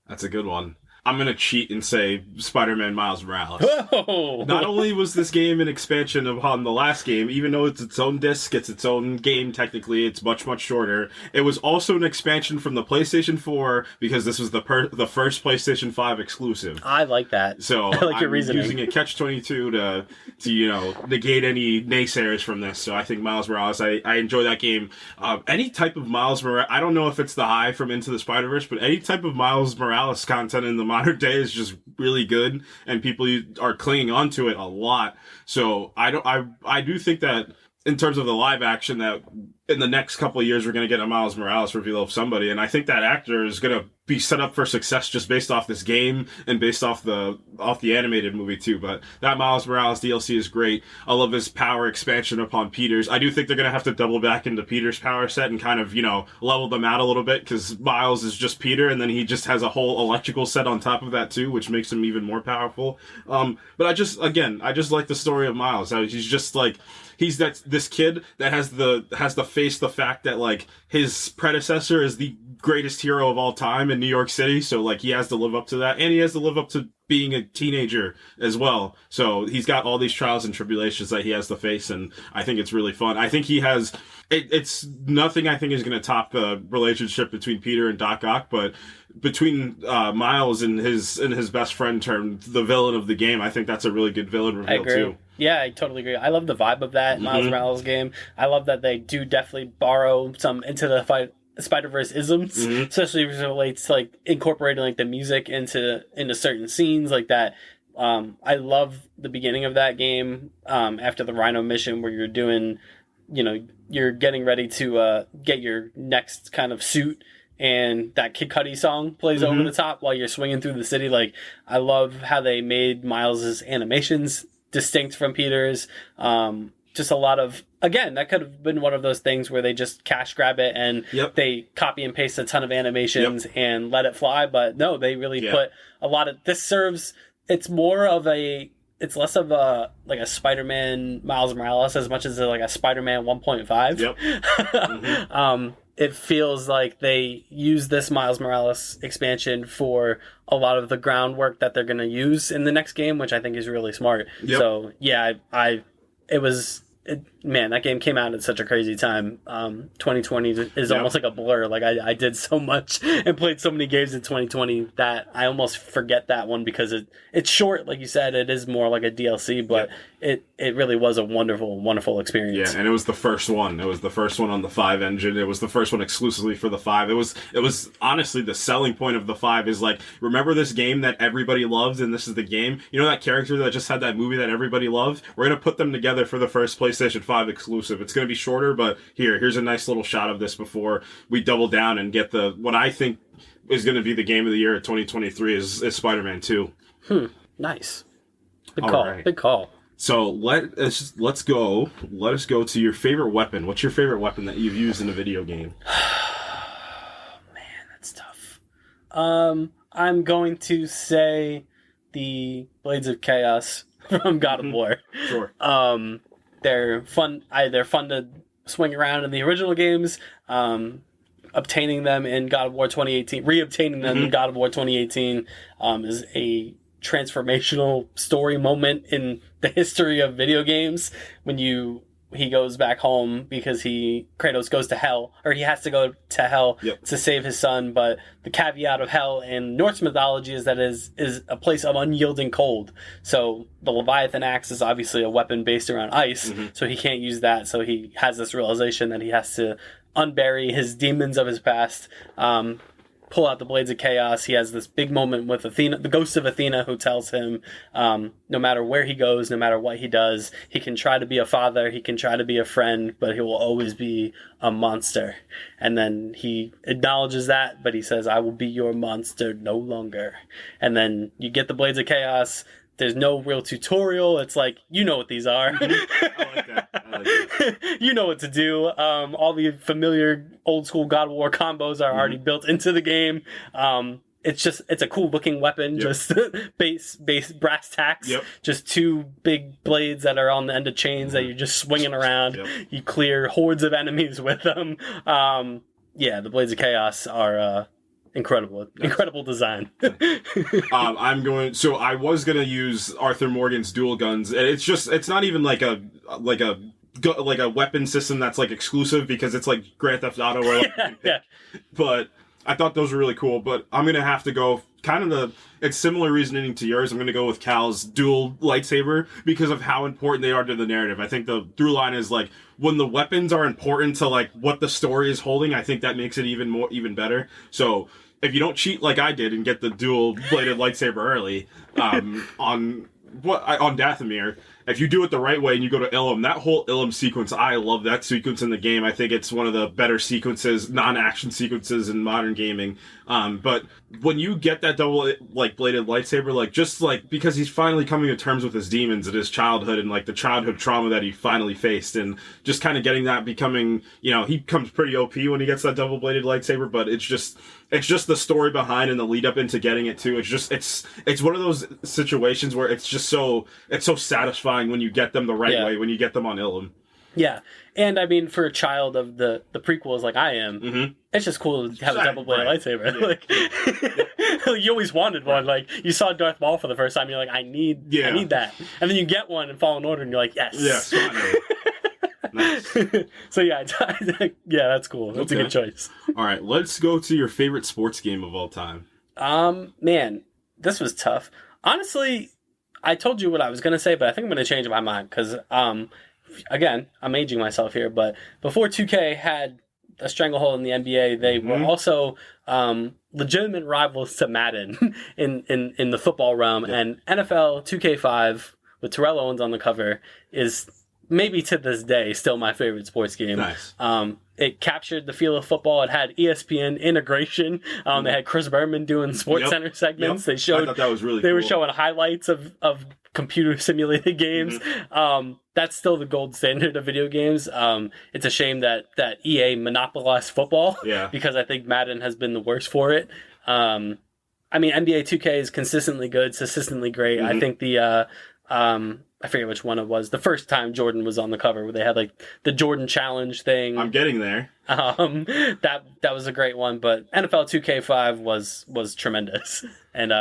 That's a good one. I'm going to cheat and say Spider-Man Miles Morales. Whoa! Not only was this game an expansion upon the last game, even though it's its own disc, it's its own game technically, it's much, much shorter, it was also an expansion from the PlayStation 4 because this was the first PlayStation 5 exclusive. I like that. So I like your reasoning. Using a Catch-22 to you know, negate any naysayers from this. So I think Miles Morales, I enjoy that game. Any type of Miles Morales, I don't know if it's the high from Into the Spider-Verse, but any type of Miles Morales content in the modern day is just really good, and people are clinging on to it a lot. So I do think that in terms of the live action, that in the next couple of years we're going to get a Miles Morales reveal of somebody, and I think that actor is going to be set up for success just based off this game and based off the animated movie too. But that Miles Morales DLC is great. I love his power expansion upon Peter's. I do think they're going to have to double back into Peter's power set and kind of, level them out a little bit, because Miles is just Peter, and then he just has a whole electrical set on top of that too, which makes him even more powerful. But I just like the story of Miles. He's just like, he's this kid that has to face the fact that like his predecessor is the greatest hero of all time in New York City, so like he has to live up to that, and he has to live up to being a teenager as well. So he's got all these trials and tribulations that he has to face, and I think it's really fun. I think he has it's nothing I think is going to top the relationship between Peter and Doc Ock, but between Miles and his best friend turned the villain of the game, I think that's a really good villain reveal too. Yeah, I totally agree. I love the vibe of that Miles Morales game. I love that they do definitely borrow some into the Spider-Verse isms, especially as it relates to like incorporating like the music into certain scenes like that. I love the beginning of that game after the Rhino mission where you're doing, you're getting ready to get your next kind of suit, and that Kid Cudi song plays over the top while you're swinging through the city. Like, I love how they made Miles's animations distinct from Peter's. Just a lot of, again, that could have been one of those things where they just cash grab it and they copy and paste a ton of animations and let it fly. But no, they really put a lot of, this serves, it's less of a Spider-Man Miles Morales as much as like a Spider-Man 1.5. It feels like they use this Miles Morales expansion for a lot of the groundwork that they're going to use in the next game, which I think is really smart. So yeah, that game came out at such a crazy time. 2020 is almost like a blur. Like I did so much and played so many games in 2020 that I almost forget that one because it's short. Like you said, it is more like a DLC, but it really was a wonderful, wonderful experience. Yeah, and it was the first one. It was the first one on the 5 engine. It was the first one exclusively for the 5. It was honestly the selling point of the 5 is like, remember this game that everybody loves, and this is the game? You know that character that just had that movie that everybody loved? We're going to put them together for the first PlayStation 5 exclusive. It's going to be shorter, but here's a nice little shot of this before we double down and get what I think is going to be the game of the year of 2023 is Spider-Man 2. Nice. Big call. Right. Big call. So let us go to your favorite weapon. What's your favorite weapon that you've used in a video game? Man, that's tough. I'm going to say the Blades of Chaos from God of War. Sure. They're fun. They're fun to swing around in the original games. Obtaining them in God of War 2018, reobtaining them in God of War 2018 is a transformational story moment in the history of video games. When he goes back home because Kratos goes to hell, or he has to go to hell to save his son. But the caveat of hell in Norse mythology is that is a place of unyielding cold. So the Leviathan axe is obviously a weapon based around ice, so he can't use that. So he has this realization that he has to unbury his demons of his past, pull out the Blades of Chaos. He has this big moment with Athena, the ghost of Athena, who tells him no matter where he goes, no matter what he does, he can try to be a father, he can try to be a friend, but he will always be a monster. And then he acknowledges that, but he says, I will be your monster no longer. And then you get the Blades of Chaos. There's no real tutorial. It's like, you know what these are. I like that. You know what to do. All the familiar old school God of War combos are already built into the game. It's a cool looking weapon, just base brass tacks, just two big blades that are on the end of chains that you're just swinging around. You clear hordes of enemies with them. The Blades of Chaos are incredible design. I was gonna use Arthur Morgan's dual guns, and it's not even like a weapon system that's like exclusive because it's like Grand Theft Auto or but I thought those were really cool. But I'm gonna have to go it's similar reasoning to yours. I'm gonna go with Cal's dual lightsaber because of how important they are to the narrative. I think the through line is like when the weapons are important to like what the story is holding, I think that makes it even better. So if you don't cheat like I did and get the dual bladed lightsaber early on Dathomir, if you do it the right way and you go to Ilum, that whole Ilum sequence, I love that sequence in the game. I think it's one of the better sequences, non-action sequences in modern gaming. But when you get that double like bladed lightsaber, like just like because he's finally coming to terms with his demons and his childhood and like the childhood trauma that he finally faced, and just kind of getting that becoming, you know, he becomes pretty OP when he gets that double bladed lightsaber, but it's just the story behind and the lead up into getting it too. It's one of those situations where it's so satisfying when you get them the right way, when you get them on Ilum. Yeah, and I mean, for a child of the prequels like I am, it's just cool to have a double-bladed lightsaber. Yeah. Like, you always wanted one. Like, you saw Darth Maul for the first time, you're like, I need that. And then you get one in Fallen Order, and you're like, yes. Yes, nice. So yeah, that's cool. That's a good choice. All right, let's go to your favorite sports game of all time. Man, this was tough. Honestly, I told you what I was going to say, but I think I'm going to change my mind because, again, I'm aging myself here, but before 2K had a stranglehold in the NBA, they were also legitimate rivals to Madden in the football realm, and NFL 2K5 with Terrell Owens on the cover is maybe to this day still my favorite sports game. Nice. It captured the feel of football. It had ESPN integration. They had Chris Berman doing Sports Center segments. They showed, I thought that was really they cool. were showing highlights of computer simulated games. That's still the gold standard of video games. It's a shame that EA monopolized football because I think Madden has been the worst for it. I mean, NBA 2K is consistently good, consistently great. I think the I forget which one it was. The first time Jordan was on the cover, where they had like the Jordan Challenge thing. I'm getting there. That was a great one. But NFL 2K5 was tremendous, and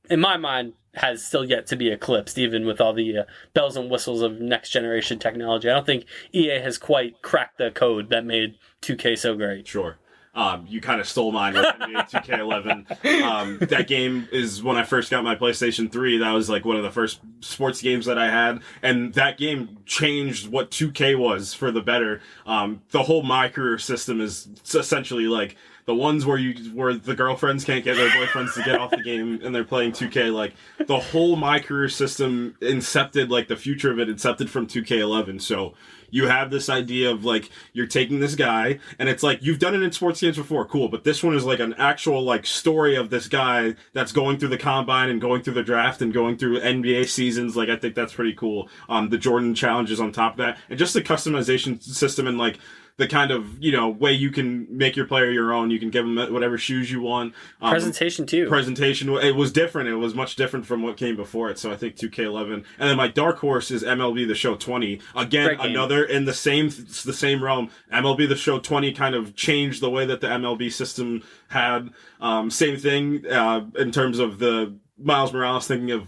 in my mind has still yet to be eclipsed, even with all the bells and whistles of next generation technology. I don't think EA has quite cracked the code that made 2K so great. Sure. You kind of stole mine with NBA 2K11. That game is when I first got my PlayStation 3. That was like one of the first sports games that I had. And that game changed what 2K was for the better. The whole My Career system is essentially like the ones where the girlfriends can't get their boyfriends to get off the game and they're playing 2K. Like the whole My Career system incepted, like the future of it incepted from 2K11. So you have this idea of like you're taking this guy and it's like you've done it in sports games before, cool, but this one is like an actual like story of this guy that's going through the combine and going through the draft and going through NBA seasons. Like I think that's pretty cool. The Jordan challenges on top of that, and just the customization system and like the kind of, you know, way you can make your player your own. You can give them whatever shoes you want. Presentation too. It was different. It was much different from what came before it. So I think 2K11. And then my dark horse is MLB The Show 20. Again, another in the same realm. MLB The Show 20 kind of changed the way that the MLB system had. Same thing in terms of the Miles Morales thinking of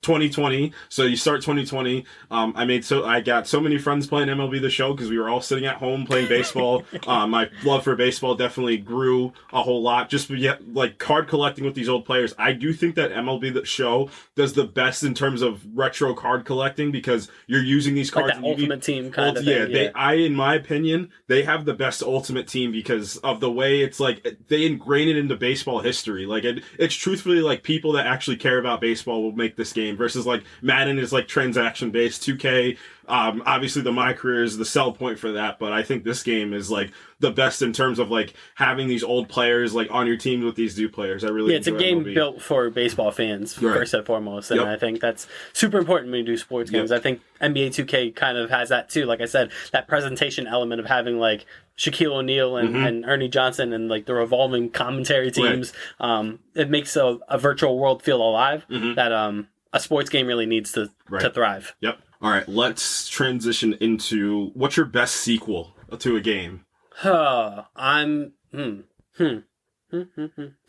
2020. So you start 2020. I got so many friends playing MLB The Show because we were all sitting at home playing baseball. My love for baseball definitely grew a whole lot. Just like card collecting with these old players. I do think that MLB The Show does the best in terms of retro card collecting because you're using these cards. Like that Ultimate Team kind of thing. In my opinion, they have the best Ultimate Team because of the way it's like they ingrain it into baseball history. Like it's truthfully like people that actually care about baseball will make this game. Versus like Madden is like transaction based. 2K, obviously the My Career is the sell point for that, but I think this game is like the best in terms of like having these old players like on your team with these new players. I really it's a game built for baseball fans first and foremost, and I think that's super important when you do sports games. I think NBA 2K kind of has that too. Like I said, that presentation element of having like Shaquille O'Neal and Ernie Johnson and like the revolving commentary teams. It makes a virtual world feel alive that a sports game really needs to thrive. Yep. All right, let's transition into what's your best sequel to a game? I'm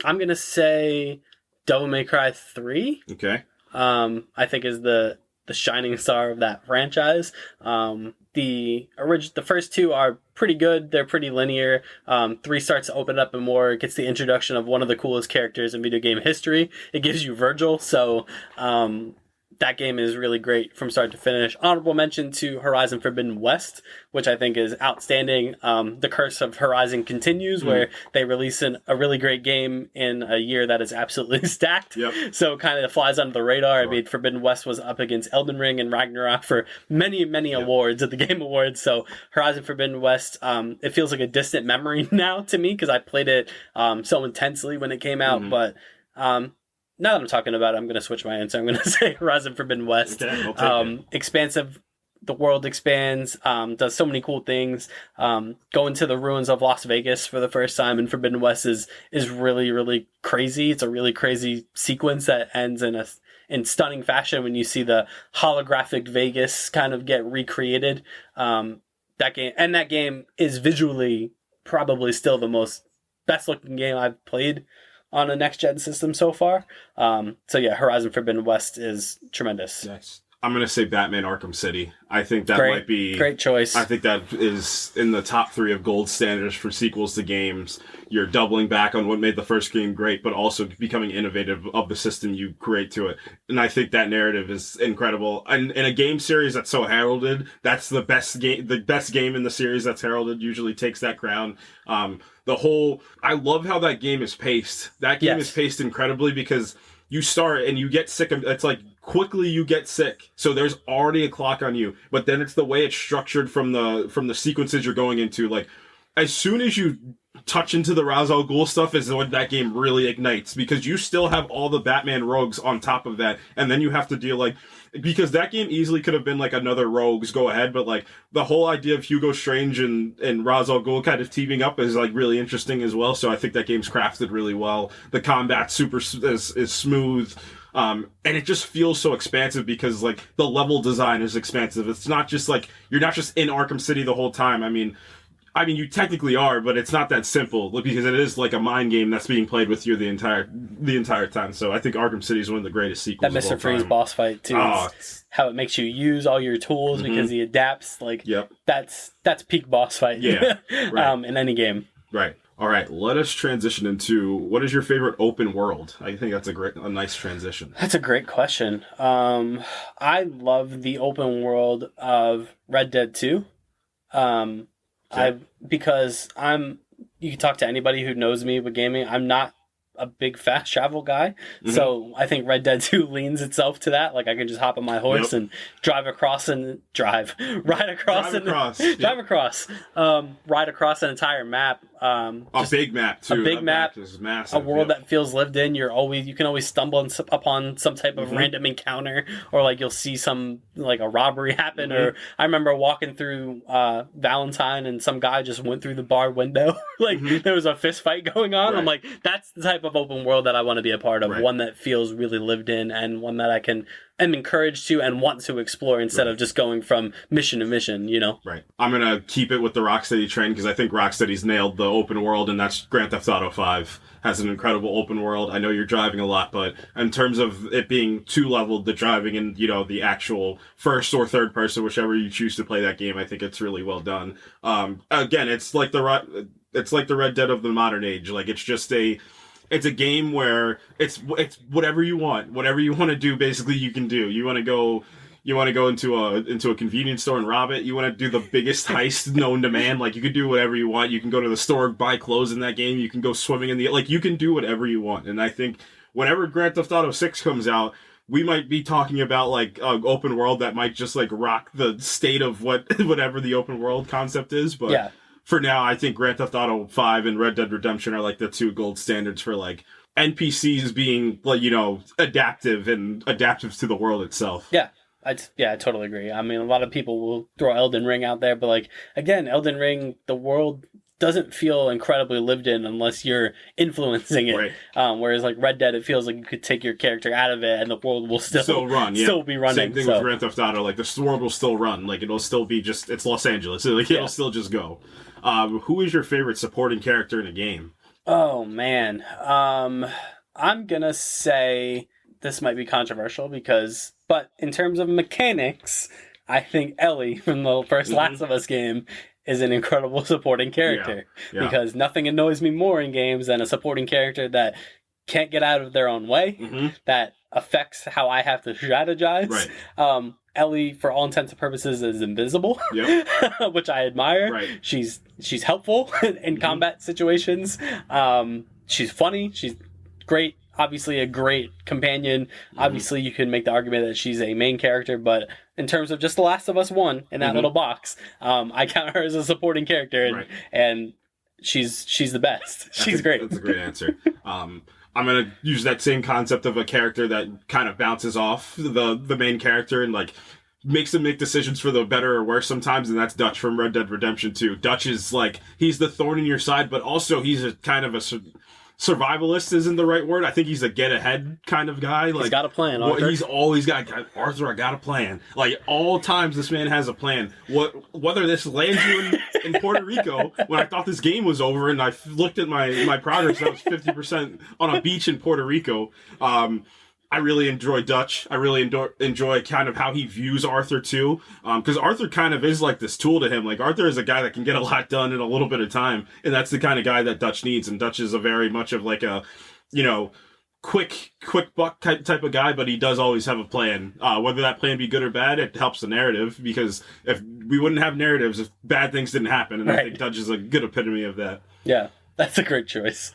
gonna say Devil May Cry 3. Okay. I think is the shining star of that franchise. The first two are pretty good. They're pretty linear. 3 starts to open up and more. It gets the introduction of one of the coolest characters in video game history. It gives you Virgil. So That game is really great from start to finish. Honorable mention to Horizon Forbidden West, which I think is outstanding. The curse of Horizon continues, where they release a really great game in a year that is absolutely stacked. Yep. So it kind of flies under the radar. Sure. I mean, Forbidden West was up against Elden Ring and Ragnarok for many, many awards at the Game Awards. So Horizon Forbidden West, it feels like a distant memory now to me because I played it so intensely when it came out. But now that I'm talking about it, I'm going to switch my answer. I'm going to say Horizon Forbidden West. Okay, I'll take it. Expansive. The world expands, does so many cool things. Going to the ruins of Las Vegas for the first time in Forbidden West is really, really crazy. It's a really crazy sequence that ends in stunning fashion when you see the holographic Vegas kind of get recreated. That game is visually probably still the best looking game I've played on a next gen system so far. So yeah, Horizon Forbidden West is tremendous. Nice. I'm going to say Batman Arkham City. I think that might be... Great choice. I think that is in the top 3 of gold standards for sequels to games. You're doubling back on what made the first game great, but also becoming innovative of the system you create to it. And I think that narrative is incredible. And in a game series that's so heralded, that's the best game in the series that's heralded usually takes that crown. I love how that game is paced. That game is paced incredibly because you start and you get sick of... It's like... quickly you get sick, so there's already a clock on you, but then it's the way it's structured from the sequences you're going into. Like, as soon as you touch into the Ra's al Ghul stuff is when that game really ignites, because you still have all the Batman rogues on top of that, and then you have to deal, because that game easily could have been like another Rogues Go Ahead, but like the whole idea of Hugo Strange and Ra's al Ghul kind of teaming up is like really interesting as well. So I think that game's crafted really well. The combat is smooth. And it just feels so expansive because like the level design is expansive. It's not just like you're not just in Arkham City the whole time. I mean you technically are, but it's not that simple because it is like a mind game that's being played with you the entire time. So I think Arkham City is one of the greatest sequels. That Mr. Freeze boss fight too. How it makes you use all your tools because he adapts. Like that's peak boss fight. Yeah, right. In any game. Right. All right, let us transition into what is your favorite open world? I think that's a nice transition. That's a great question. I love the open world of Red Dead 2. Because you can talk to anybody who knows me with gaming. I'm not a big fast travel guy, so I think Red Dead 2 leans itself to that. Like I can just hop on my horse and ride across an entire map. A big map too. A big map is massive. A world that feels lived in. You can always stumble upon some type of random encounter, or like you'll see some like a robbery happen. Or I remember walking through Valentine and some guy just went through the bar window. There was a fist fight going on. Right. I'm like, that's the type of open world that I want to be a part of. Right. One that feels really lived in, and one that am encouraged to and want to explore instead of just going from mission to mission, Right. I'm going to keep it with the Rocksteady train because I think Rocksteady's nailed the open world, and that's Grand Theft Auto 5 has an incredible open world. I know you're driving a lot, but in terms of it being two-leveled, the driving and, the actual first or third person, whichever you choose to play that game, I think it's really well done. Again, it's like the Red Dead of the modern age. Like, it's a game where it's whatever you want. Whatever you want to do, basically, you can do. You want to go into a convenience store and rob it. You want to do the biggest heist known to man. Like, you can do whatever you want. You can go to the store, buy clothes in that game. You can go swimming you can do whatever you want. And I think whenever Grand Theft Auto 6 comes out, we might be talking about like an open world that might just like rock the state of whatever the open world concept is. But for now, I think Grand Theft Auto 5 and Red Dead Redemption are like the 2 gold standards for like NPCs being like, adaptive to the world itself. Yeah. I totally agree. I mean, a lot of people will throw Elden Ring out there, but like, again, Elden Ring, the world doesn't feel incredibly lived in unless you're influencing it. Right. Whereas like Red Dead, it feels like you could take your character out of it and the world will still run. Yeah. Still be running. Same thing with Grand Theft Auto. Like the world will still run. Like it'll still be it's Los Angeles. Like it'll still just go. Who is your favorite supporting character in a game? Oh man. I'm gonna say this might be controversial but in terms of mechanics, I think Ellie from the first Last of Us game is an incredible supporting character. Yeah. Because nothing annoys me more in games than a supporting character that can't get out of their own way, that affects how I have to strategize. Right. Ellie, for all intents and purposes, is invisible, Yep. which I admire. Right. She's helpful in combat situations. She's funny. She's great. Obviously, a great companion. Obviously, you can make the argument that she's a main character, but in terms of just The Last of Us 1 in that little box, I count her as a supporting character, and she's the best. She's great. That's a great answer. I'm gonna use that same concept of a character that kind of bounces off the main character and like makes them make decisions for the better or worse sometimes, and that's Dutch from Red Dead Redemption 2. Dutch is like, he's the thorn in your side, but also he's a kind of a survivalist isn't the right word. I think he's a get ahead kind of guy. Like, he's got a plan, Arthur. He's always got, Arthur, I got a plan. Like, all times this man has a plan. Whether this lands you in Puerto Rico, when I thought this game was over and I looked at my progress, that was 50% on a beach in Puerto Rico. I really enjoy Dutch. I really enjoy kind of how he views Arthur too. Because Arthur kind of is like this tool to him. Like, Arthur is a guy that can get a lot done in a little bit of time. And that's the kind of guy that Dutch needs. And Dutch is a very much of like a, quick buck type of guy, but he does always have a plan. Whether that plan be good or bad, it helps the narrative, because if we wouldn't have narratives if bad things didn't happen. And I think Dutch is a good epitome of that. Yeah, that's a great choice.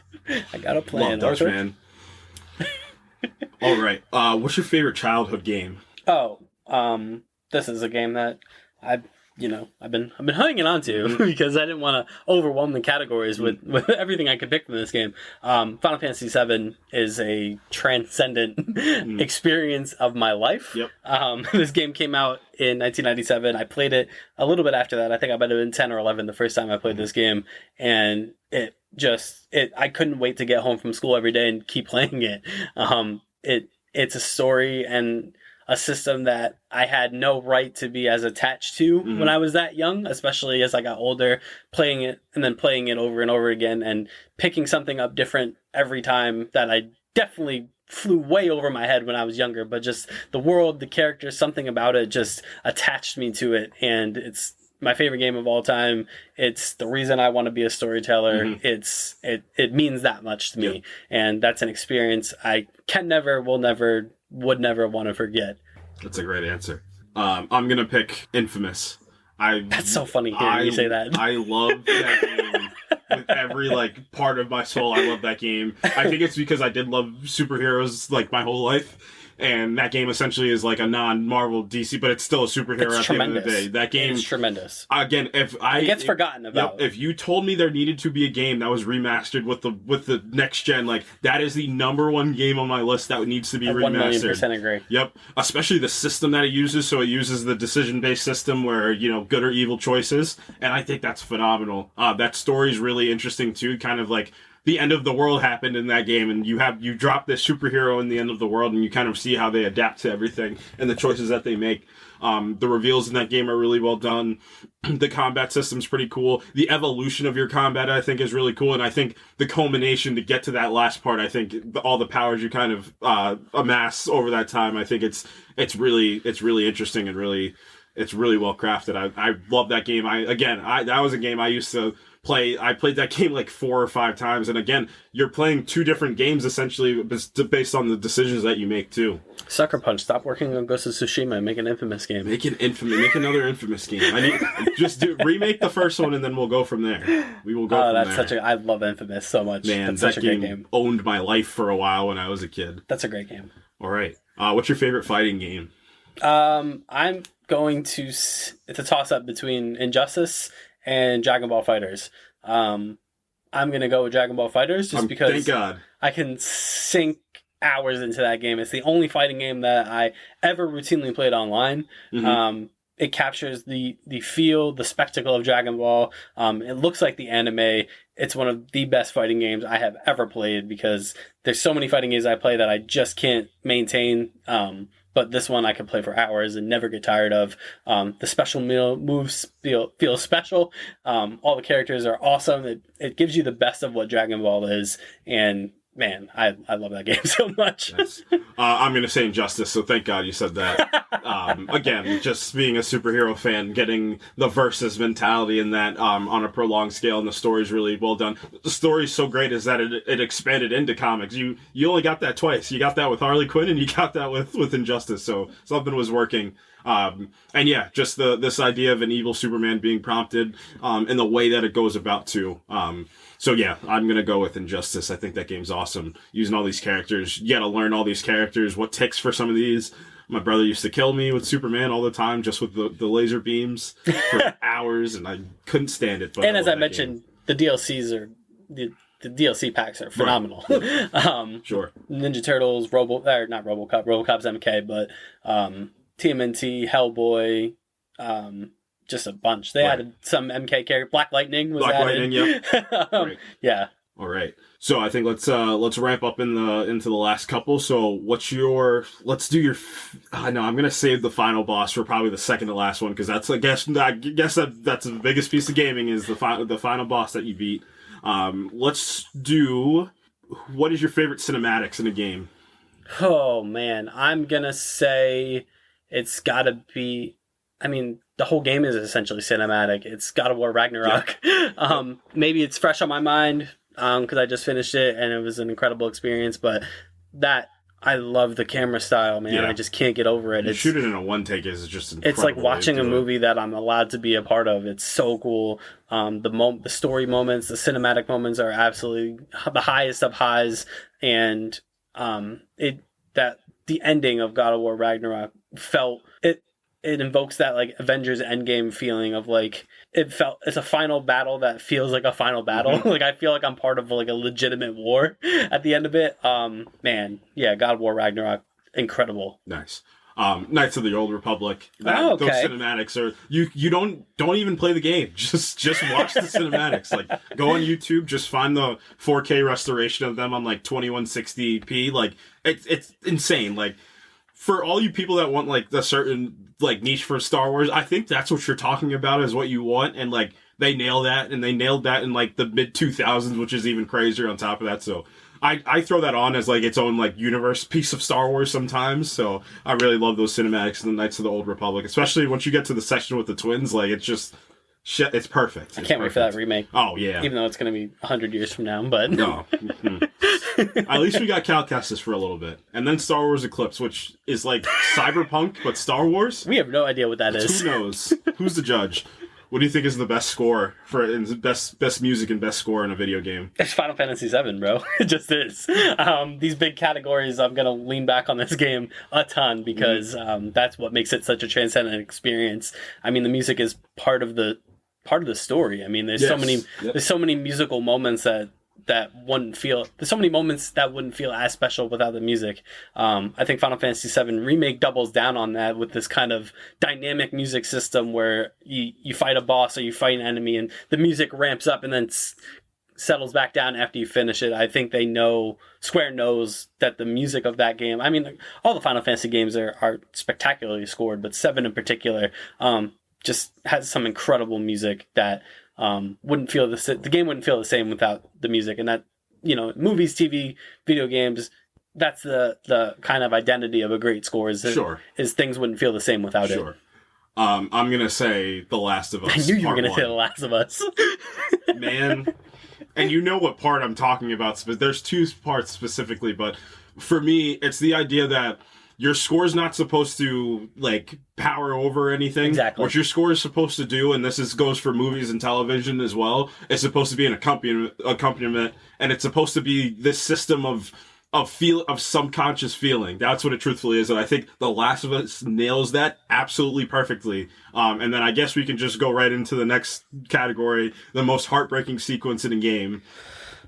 I got a plan. Love Dutch, man. All right. What's your favorite childhood game? Oh, this is a game that I've been hanging on to because I didn't want to overwhelm the categories with everything I could pick from this game. Final Fantasy VII is a transcendent experience of my life. Yep. This game came out in 1997. I played it a little bit after that. I think I might have been 10 or 11 the first time I played this game, and I couldn't wait to get home from school every day and keep playing it. It's a story and a system that I had no right to be as attached to when I was that young, especially as I got older, playing it and then playing it over and over again and picking something up different every time that I definitely flew way over my head when I was younger, but just the world, the characters, something about it just attached me to it, and it's my favorite game of all time. It's the reason I want to be a storyteller. It means that much to me, and that's an experience I can never, will never, would never want to forget. That's a great answer. I'm gonna pick Infamous. That's so funny hearing you say that. I love that game with every part of my soul. I love that game. I think it's because I did love superheroes my whole life. And that game essentially is like a non-Marvel DC, but it's still a superhero at the end of the day. That game is tremendous. Again, it gets forgotten about. If you told me there needed to be a game that was remastered with the next gen, that is the number one game on my list that needs to be remastered. 1,000,000% agree. Yep, especially the system that it uses. So it uses the decision-based system where good or evil choices, and I think that's phenomenal. That story's really interesting too. Kind of the end of the world happened in that game, and you drop this superhero in the end of the world, and you kind of see how they adapt to everything and the choices that they make. The reveals in that game are really well done. The combat system's pretty cool. The evolution of your combat, I think, is really cool, and I think the culmination to get to that last part, I think all the powers you kind of amass over that time, I think it's really interesting and it's really well crafted. I love that game. That was a game I used to play. I played that game 4 or 5 times, and again, you're playing 2 different games essentially based on the decisions that you make too. Sucker Punch, stop working on Ghost of Tsushima and make an Infamous game. Make another Infamous game. Remake the first one, and then we'll go from there. We will go from there. I love Infamous so much. Man, that's such a great game. Owned my life for a while when I was a kid. That's a great game. All right. What's your favorite fighting game? I'm going to... It's a toss-up between Injustice and Dragon Ball FighterZ. I'm going to go with Dragon Ball FighterZ just because thank God. I can sink hours into that game. It's the only fighting game that I ever routinely played online. It captures the feel, the spectacle of Dragon Ball. It looks like the anime. It's one of the best fighting games I have ever played because there's so many fighting games I play that I just can't maintain. But this one I can play for hours and never get tired of. The special moves feel special. All the characters are awesome. It gives you the best of what Dragon Ball is. And man, I love that game so much. Yes. I'm going to say Injustice, so thank God you said that. Again, just being a superhero fan, getting the versus mentality in that on a prolonged scale, and the story's really well done. The story's so great is that it expanded into comics. You only got that twice. You got that with Harley Quinn, and you got that with Injustice, so something was working. And yeah, just this idea of an evil Superman being prompted in the way that it goes about too. So yeah, I'm going to go with Injustice. I think that game's awesome. Using all these characters. You got to learn all these characters, what ticks for some of these. My brother used to kill me with Superman all the time, just with the laser beams for hours, and I couldn't stand it. But and as I mentioned, the DLCs are... the DLC packs are phenomenal. Right. Sure. Ninja Turtles, not RoboCop, RoboCop's MK, but TMNT, Hellboy, just a bunch. They added some MK character. Black Lightning was added. Lightning, yep. Right. Yeah. All right. So I think let's ramp up into the last couple. So let's do your. I know I'm gonna save the final boss for probably the second to last one, because that's that's the biggest piece of gaming is the final boss that you beat. Let's do. What is your favorite cinematics in a game? Oh man, I'm gonna say it's gotta be. I mean, the whole game is essentially cinematic. It's God of War Ragnarok. Yeah. Maybe it's fresh on my mind because I just finished it and it was an incredible experience. But I love the camera style, man. Yeah. I just can't get over it. Shoot it in a one take is just incredible. It's like watching a movie that I'm allowed to be a part of. It's so cool. The story moments, the cinematic moments are absolutely the highest of highs, and the ending of God of War Ragnarok felt it. It invokes that like Avengers Endgame feeling of like it's a final battle that feels like a final battle. Mm-hmm. Like I feel like I'm part of like a legitimate war at the end of it. Man, yeah, God of War Ragnarok, incredible. Nice. Knights of the Old Republic. Those cinematics are you don't even play the game. Just watch the cinematics. Like go on YouTube, just find the 4K restoration of them on like 2160p. Like it's insane. Like for all you people that want like the certain like niche for Star Wars, I think that's what you're talking about is what you want, and like they nail that, and they nailed that in like the mid 2000s, which is even crazier on top of that. So I throw that on as like its own like universe piece of Star Wars sometimes. So I really love those cinematics in the Knights of the Old Republic, especially once you get to the section with the twins. Like it's just shit. It's perfect. I can't wait for that remake. Oh yeah, even though it's going to be 100 years from now, but no. Mm-hmm. At least we got Cal Kestis for a little bit, and then Star Wars Eclipse, which is like Cyberpunk but Star Wars. We have no idea what that is. Who knows? Who's the judge? What do you think is the best score best music and best score in a video game? It's Final Fantasy VII, bro. It just is. These big categories, I'm gonna lean back on this game a ton because that's what makes it such a transcendent experience. I mean, the music is part of the story. I mean, there's so many musical moments that wouldn't feel. There's so many moments that wouldn't feel as special without the music. I think Final Fantasy VII Remake doubles down on that with this kind of dynamic music system where you fight a boss or you fight an enemy and the music ramps up and then settles back down after you finish it. I think Square knows that the music of that game, I mean, all the Final Fantasy games are spectacularly scored, but 7 in particular just has some incredible music that the game wouldn't feel the same without the music. And that, movies, TV, video games, that's the kind of identity of a great score is things wouldn't feel the same without it. I'm gonna say The Last of Us. I knew you were gonna say The Last of Us. Man, and you know what part I'm talking about. There's 2 parts specifically, but for me, it's the idea that your score's not supposed to like power over anything. Exactly. What your score is supposed to do, and this goes for movies and television as well, it's supposed to be an accompaniment, and it's supposed to be this system of subconscious feeling. That's what it truthfully is, and I think The Last of Us nails that absolutely perfectly. And then I guess we can just go right into the next category, the most heartbreaking sequence in a game.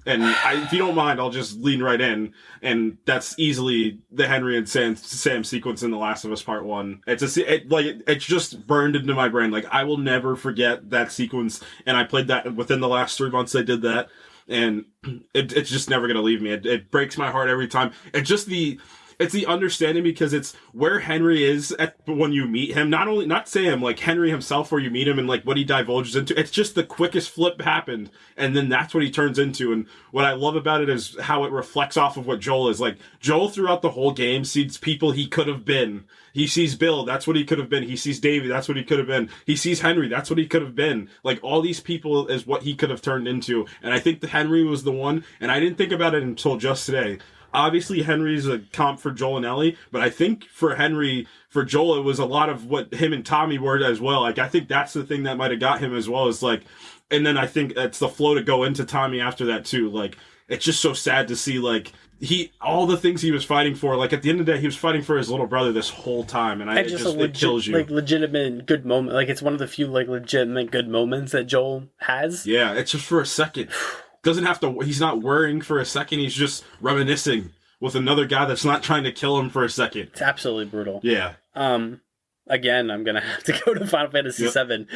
And if you don't mind, I'll just lean right in. And that's easily the Henry and Sam sequence in The Last of Us Part 1. It's just burned into my brain. Like, I will never forget that sequence. And I played that within the last 3 months I did that. And it's just never going to leave me. It breaks my heart every time. It's just it's the understanding, because it's where Henry is at when you meet him. Not Sam, like Henry himself, where you meet him and like what he divulges into. It's just the quickest flip happened, and then that's what he turns into. And what I love about it is how it reflects off of what Joel is. Like, Joel throughout the whole game sees people he could have been. He sees Bill, that's what he could have been. He sees Davey, that's what he could have been. He sees Henry, that's what he could have been. Like, all these people is what he could have turned into. And I think that Henry was the one, and I didn't think about it until just today. Obviously, Henry's a comp for Joel and Ellie, but I think for Joel, it was a lot of what him and Tommy were as well. Like, I think that's the thing that might have got him as well, is like, and then I think it's the flow to go into Tommy after that too. Like, it's just so sad to see, like, all the things he was fighting for, like, at the end of the day, he was fighting for his little brother this whole time, and it kills you. Like, legitimate good moment. Like, it's one of the few, like, legitimate good moments that Joel has. Yeah, it's just for a second. Doesn't have to, he's not worrying for a second, he's just reminiscing with another guy that's not trying to kill him for a second. It's absolutely brutal. Yeah. Again, I'm gonna have to go to Final Fantasy VII.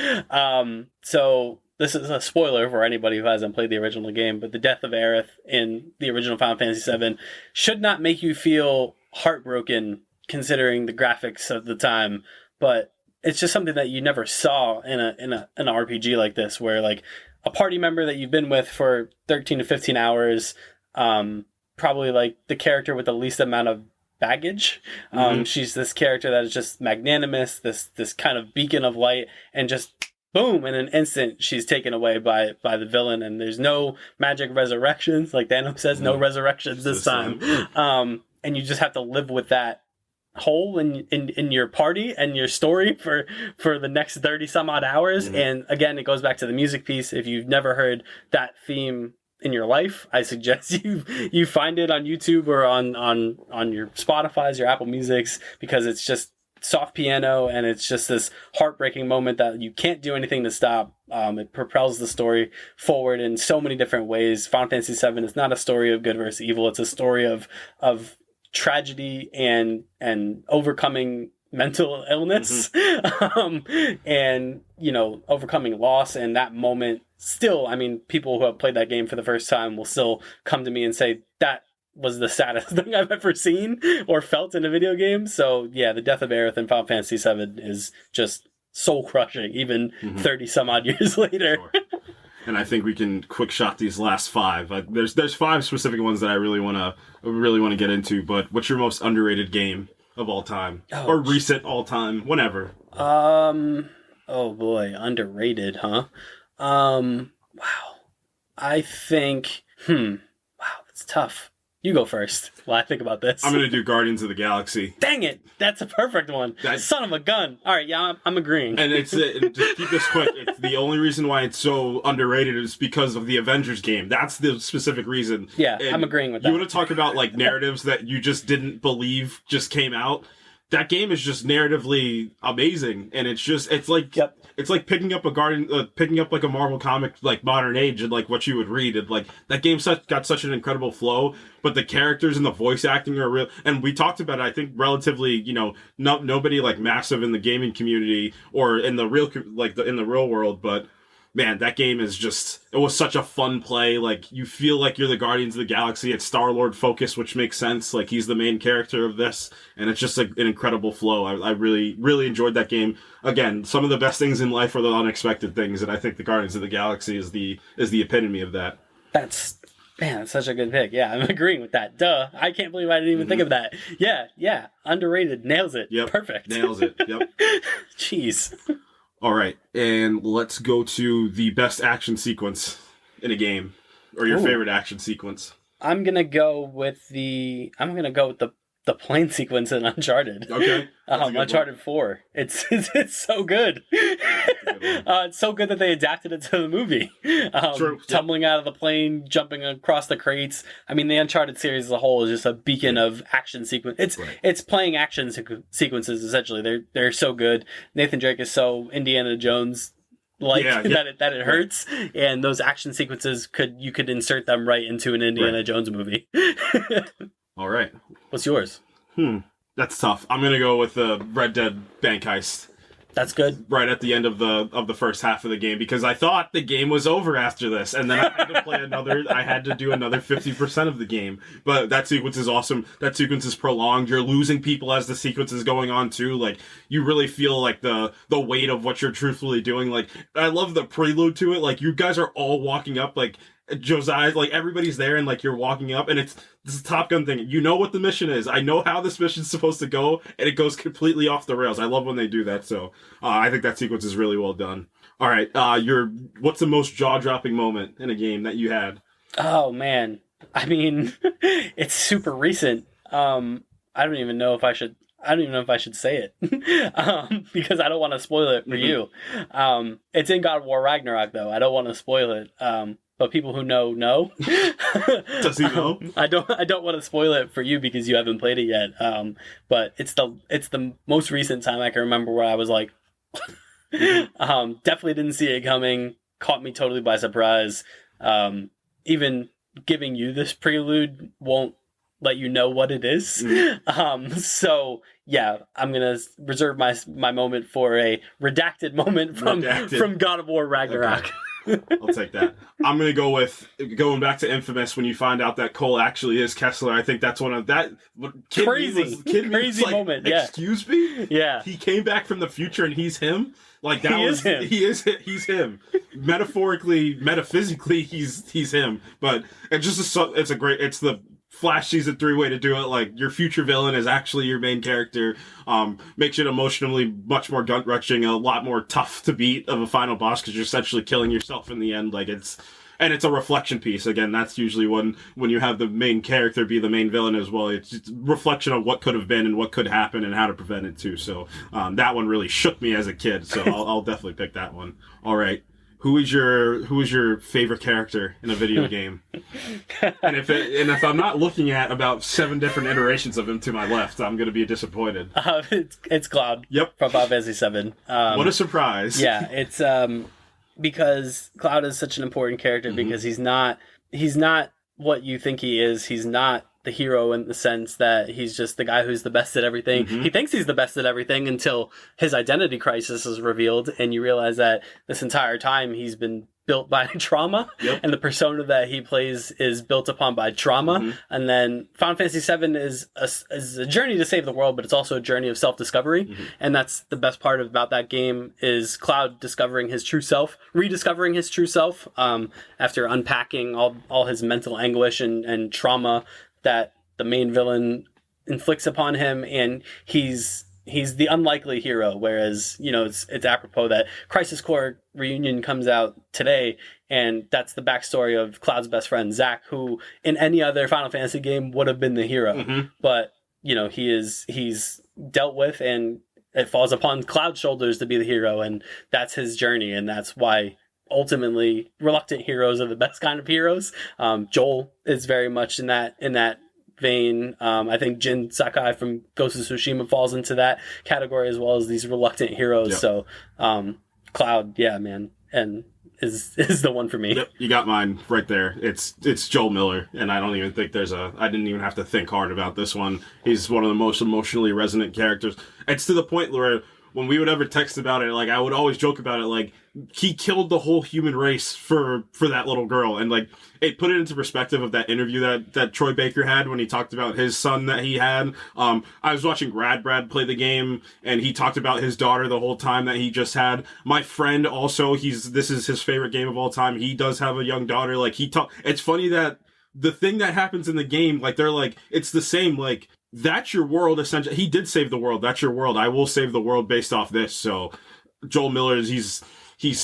So this is a spoiler for anybody who hasn't played the original game, but the death of Aerith in the original Final Fantasy VII should not make you feel heartbroken considering the graphics of the time, but it's just something that you never saw in an RPG like this, where like a party member that you've been with for 13 to 15 hours, probably like the character with the least amount of baggage. She's this character that is just magnanimous, this kind of beacon of light, and just boom, in an instant, she's taken away by the villain, and there's no magic resurrections. Like Thanos says, no resurrections this time. And you just have to live with that hole in your party and your story for the next 30 some odd hours. And again, it goes back to the music piece. If you've never heard that theme in your life, I suggest you find it on YouTube or on your Spotify's, your Apple Music's, because it's just soft piano, and it's just this heartbreaking moment that you can't do anything to stop. It propels the story forward in so many different ways. Final Fantasy VII is not a story of good versus evil. It's a story of tragedy and overcoming mental illness, and overcoming loss. And that moment, still, I mean, people who have played that game for the first time will still come to me and say that was the saddest thing I've ever seen or felt in a video game. So yeah, the death of Aerith in Final Fantasy VII is just soul crushing, even 30 some odd years later. Sure. And I think we can quick shot these last five. There's five specific ones that I really want to get into. But what's your most underrated game of all time, or recent all time, whenever? Oh boy, underrated, huh? Wow. I think. Wow, that's tough. You go first while I think about this. I'm going to do Guardians of the Galaxy. Dang it! That's a perfect one. Son of a gun. All right, yeah, I'm agreeing. And just keep this quick. It's the only reason why it's so underrated is because of the Avengers game. That's the specific reason. Yeah, and I'm agreeing with that. You want to talk about like narratives that you just didn't believe just came out? That game is just narratively amazing, and it's like picking up like a Marvel comic, like modern age, and like what you would read, and like that game got such an incredible flow. But the characters and the voice acting are real, and we talked about it, I think relatively, nobody like massive in the gaming community or in the real in the real world, but. Man, that game is it was such a fun play. Like, you feel like you're the Guardians of the Galaxy. It's Star-Lord focus, which makes sense. Like, he's the main character of this, and it's just like an incredible flow. I really, really enjoyed that game. Again, some of the best things in life are the unexpected things, and I think the Guardians of the Galaxy is the epitome of that. That's such a good pick. Yeah, I'm agreeing with that. Duh. I can't believe I didn't even think of that. Yeah. Underrated. Nails it. Yep. Perfect. Nails it. Yep. Jeez. All right, and let's go to the best action sequence in a game, or your favorite action sequence. I'm gonna go with the plane sequence in Uncharted. Okay, Uncharted 4. It's so good. It's so good that they adapted it to the movie. True. Tumbling out of the plane, jumping across the crates. I mean, the Uncharted series as a whole is just a beacon of action sequence. It's playing action sequences essentially. They're so good. Nathan Drake is so Indiana Jones. That it hurts, and those action sequences you could insert them right into an Indiana Jones movie. All right. What's yours? That's tough. I'm gonna go with the Red Dead bank heist. That's good. Right at the end of the first half of the game, because I thought the game was over after this, and then I had to play another. I had to do another 50% of the game. But that sequence is awesome. That sequence is prolonged. You're losing people as the sequence is going on too. Like, you really feel like the weight of what you're truthfully doing. Like, I love the prelude to it. Like, you guys are all walking up, like Josiah, like everybody's there, and like you're walking up, and it's this Top Gun thing. You know what the mission is. I know how this mission's supposed to go, and it goes completely off the rails. I love when they do that. So I think that sequence is really well done. All right, what's the most jaw-dropping moment in a game that you had? Oh man, I mean, it's super recent. I don't even know if I should. I don't even know if I should say it because I don't want to spoil it for you. It's in God of War Ragnarok, though. I don't want to spoil it. But people who know. Does he know? I don't want to spoil it for you because you haven't played it yet. But it's the most recent time I can remember where I was like, definitely didn't see it coming. Caught me totally by surprise. Even giving you this prelude won't let you know what it is. So yeah, I'm gonna reserve my moment for a redacted moment from God of War Ragnarok. Okay. I'll take that. I'm gonna go with going back to Infamous when you find out that Cole actually is Kessler. I think that's one of that crazy moment. Yeah. Excuse me. Yeah. He came back from the future and he's him. Like that he's him. Metaphorically, metaphysically, he's him. But it's the Flash Season 3 way to do it. Like, your future villain is actually your main character. Makes it emotionally much more gut-wrenching, a lot more tough to beat of a final boss because you're essentially killing yourself in the end. Like, it's a reflection piece. Again, that's usually when you have the main character be the main villain as well. It's a reflection of what could have been and what could happen and how to prevent it too. So that one really shook me as a kid. So I'll definitely pick that one. All right. Who is your favorite character in a video game? And if I'm not looking at about 7 different iterations of him to my left, I'm going to be disappointed. It's Cloud. Yep. From Final Fantasy 7. What a surprise! Yeah, it's because Cloud is such an important character because he's not what you think he is. He's not the hero in the sense that he's just the guy who's the best at everything. He thinks he's the best at everything until his identity crisis is revealed and you realize that this entire time he's been built by trauma, and the persona that he plays is built upon by trauma. And then Final Fantasy VII is a journey to save the world, but it's also a journey of self-discovery. And that's the best part about that game is Cloud discovering his true self, rediscovering his true self after unpacking all his mental anguish and trauma that the main villain inflicts upon him. And he's the unlikely hero, whereas, it's apropos that Crisis Core Reunion comes out today, and that's the backstory of Cloud's best friend, Zack, who in any other Final Fantasy game would have been the hero. But, he's dealt with, and it falls upon Cloud's shoulders to be the hero, and that's his journey, and that's why ultimately reluctant heroes are the best kind of heroes. Joel is very much in that vein. I think Jin Sakai from Ghost of Tsushima falls into that category as well as these reluctant heroes. So Cloud, yeah, man, and is the one for me. Yep, you got mine right there. It's Joel Miller, and I don't even think I didn't even have to think hard about this one. He's one of the most emotionally resonant characters. It's to the point where when we would ever text about it, like, I would always joke about it, like, he killed the whole human race for that little girl. And, like, it put it into perspective of that interview that Troy Baker had when he talked about his son that he had. I was watching Brad play the game, and he talked about his daughter the whole time that he just had. My friend also, this is his favorite game of all time. He does have a young daughter. Like, it's funny that the thing that happens in the game, like, they're like, it's the same, like, that's your world, essentially. He did save the world. That's your world. I will save the world based off this. So Joel Miller, he's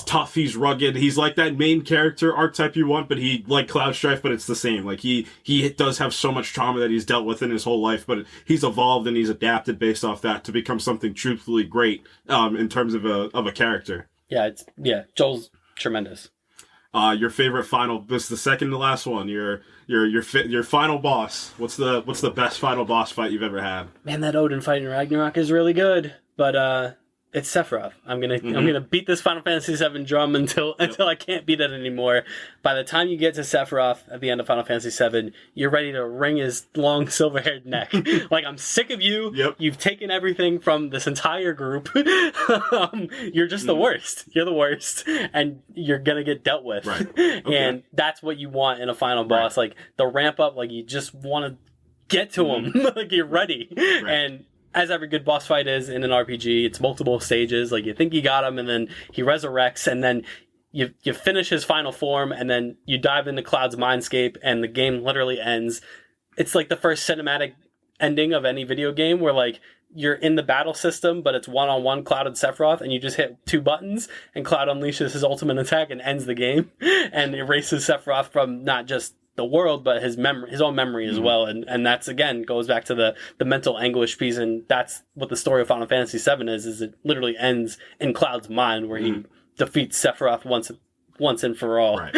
tough. He's rugged. He's like that main character archetype you want, but he like Cloud Strife, but it's the same. Like he does have so much trauma that he's dealt with in his whole life, but he's evolved and he's adapted based off that to become something truthfully great in terms of a character. Joel's tremendous. Your favorite this is the second to last one. Your final boss. What's the best final boss fight you've ever had? Man, that Odin fight in Ragnarok is really good, but It's Sephiroth. I'm gonna beat this Final Fantasy VII drum until I can't beat it anymore. By the time you get to Sephiroth at the end of Final Fantasy VII, you're ready to wring his long silver-haired neck. Like, I'm sick of you. Yep. You've taken everything from this entire group. You're just the worst. You're the worst, and you're gonna get dealt with. Right. Okay. And that's what you want in a final boss. Like, the ramp up. Like, you just want to get to him. Like, you're ready. Right. And as every good boss fight is in an RPG, it's multiple stages. Like, you think you got him, and then he resurrects, and then you finish his final form, and then you dive into Cloud's mindscape, and the game literally ends. It's like the first cinematic ending of any video game where, like, you're in the battle system, but it's one-on-one Cloud and Sephiroth, and you just hit 2 buttons, and Cloud unleashes his ultimate attack and ends the game, and erases Sephiroth from not just the world, but his own memory as well, and that's, again, goes back to the mental anguish piece, and that's what the story of Final Fantasy VII is it literally ends in Cloud's mind, where he defeats Sephiroth once and for all. Right.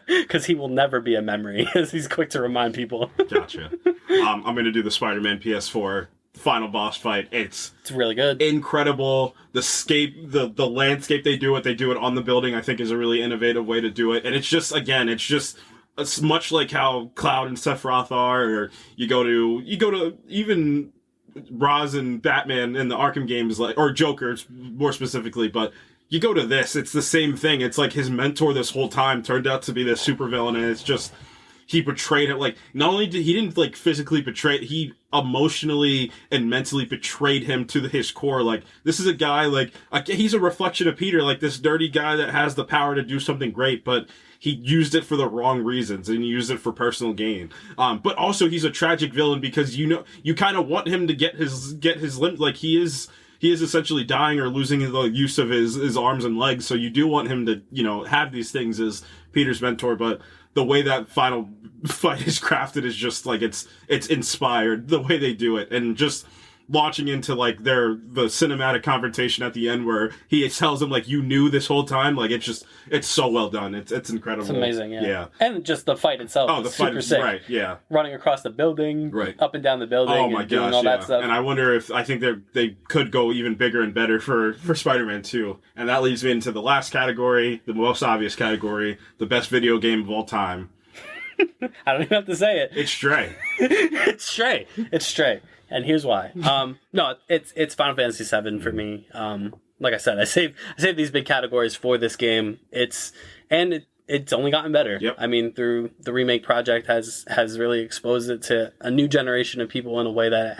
Because he will never be a memory, as he's quick to remind people. Gotcha. I'm going to do the Spider-Man PS4 final boss fight. It's really good. Incredible. The landscape they do it on the building, I think, is a really innovative way to do it. And it's just it's much like how Cloud and Sephiroth are, or you go to even Ra's and Batman in the Arkham games, like, or Joker more specifically, but you go to this, it's the same thing. It's like his mentor this whole time turned out to be this supervillain, and it's just, he betrayed him. Like, not only did he didn't like physically betray, he emotionally and mentally betrayed him to his core. Like, this is a guy, like, he's a reflection of Peter, like this dirty guy that has the power to do something great, but he used it for the wrong reasons, and he used it for personal gain. But also, he's a tragic villain because you kind of want him to get his limb. Like, he is essentially dying or losing the use of his arms and legs. So you do want him to, have these things as Peter's mentor. But the way that final fight is crafted is just like, it's inspired, the way they do it, and just launching into like the cinematic confrontation at the end where he tells him, like, you knew this whole time. Like, it's so well done. It's incredible. It's amazing. Yeah. And just the fight itself. Oh, the fight super is sick. Right. Yeah. Running across the building. Right. Up and down the building. Oh my and doing gosh. all Yeah. that stuff. And I think they could go even bigger and better for Spider-Man 2. And that leads me into the last category, the most obvious category, the best video game of all time. I don't even have to say it. It's Stray. It's Stray. And here's why. No, it's Final Fantasy VII for me. Like I said, I saved these big categories for this game. It's only gotten better. Yep. I mean, through the remake project has really exposed it to a new generation of people in a way that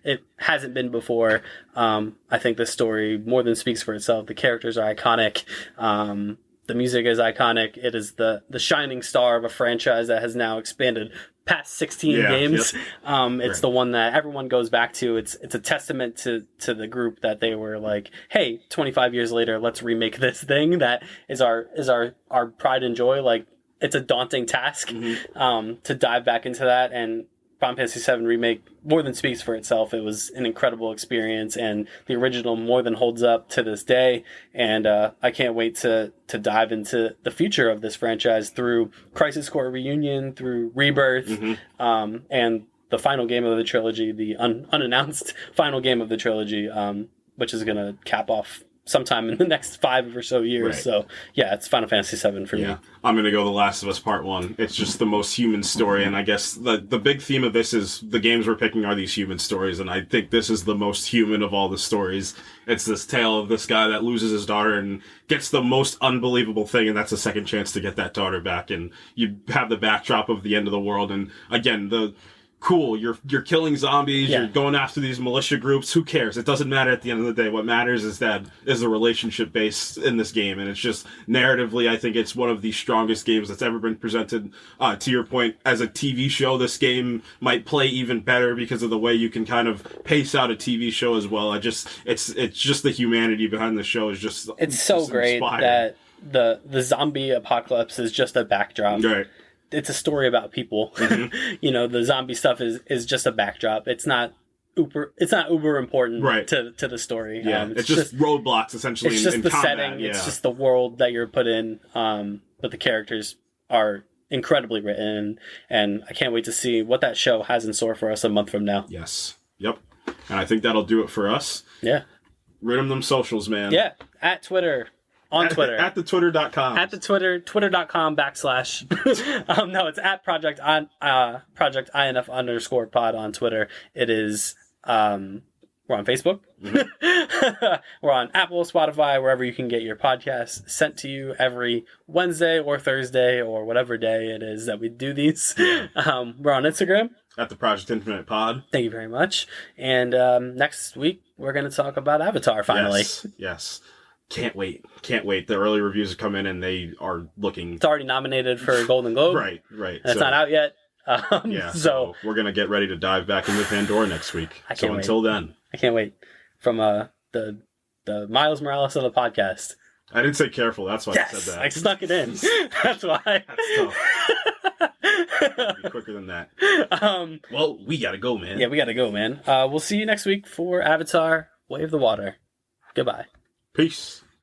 it hasn't been before. I think this story more than speaks for itself. The characters are iconic. The music is iconic. It is the shining star of a franchise that has now expanded past 16 games. Yep. It's the one that everyone goes back to. It's a testament to the group that they were like, hey, 25 years later, let's remake this thing that is our pride and joy. Like, it's a daunting task to dive back into that, and Final Fantasy VII Remake more than speaks for itself. It was an incredible experience, and the original more than holds up to this day. And I can't wait to dive into the future of this franchise through Crisis Core Reunion, through Rebirth, and the final game of the trilogy, the unannounced final game of the trilogy, which is going to cap off sometime in the next 5 or so years. Right. So, yeah, it's Final Fantasy VII for me. I'm going to go The Last of Us Part 1. It's just the most human story, and I guess the big theme of this is the games we're picking are these human stories, and I think this is the most human of all the stories. It's this tale of this guy that loses his daughter and gets the most unbelievable thing, and that's a second chance to get that daughter back, and you have the backdrop of the end of the world, and again, cool, you're killing zombies, you're going after these militia groups, who cares? It doesn't matter at the end of the day. What matters is the relationship base in this game, and it's just, narratively, I think it's one of the strongest games that's ever been presented. To your point, as a TV show, this game might play even better because of the way you can kind of pace out a TV show as well. It's just the humanity behind the show is just, it's so just great inspiring. That the zombie apocalypse is just a backdrop. Right. It's a story about people. The zombie stuff is just a backdrop. It's not uber important to the story. Yeah, it's just roadblocks essentially. It's just in the combat, setting. Yeah. It's just the world that you're put in. But the characters are incredibly written, and I can't wait to see what that show has in store for us a month from now. Yes. Yep. And I think that'll do it for us. Yeah. Rid them socials, man. Yeah, at Twitter. On Twitter. At the Twitter.com. At the Twitter, twitter.com / no, it's at Project INF_pod on Twitter. It is, we're on Facebook. Mm-hmm. We're on Apple, Spotify, wherever you can get your podcasts sent to you every Wednesday or Thursday or whatever day it is that we do these. Yeah. We're on Instagram. At the Project Infinite Pod. Thank you very much. And next week, we're going to talk about Avatar, finally. Yes. Can't wait. The early reviews have come in and they are looking... It's already nominated for a Golden Globe. Right. And it's not out yet. So we're going to get ready to dive back into Pandora next week. Until then. I can't wait. From the Miles Morales of the podcast. I didn't say careful. That's why I said that. I snuck it in. That's why. That's tough. Be quicker than that. Well, we gotta go, man. Yeah, we gotta go, man. We'll see you next week for Avatar: Way of the Water. Goodbye. Peace.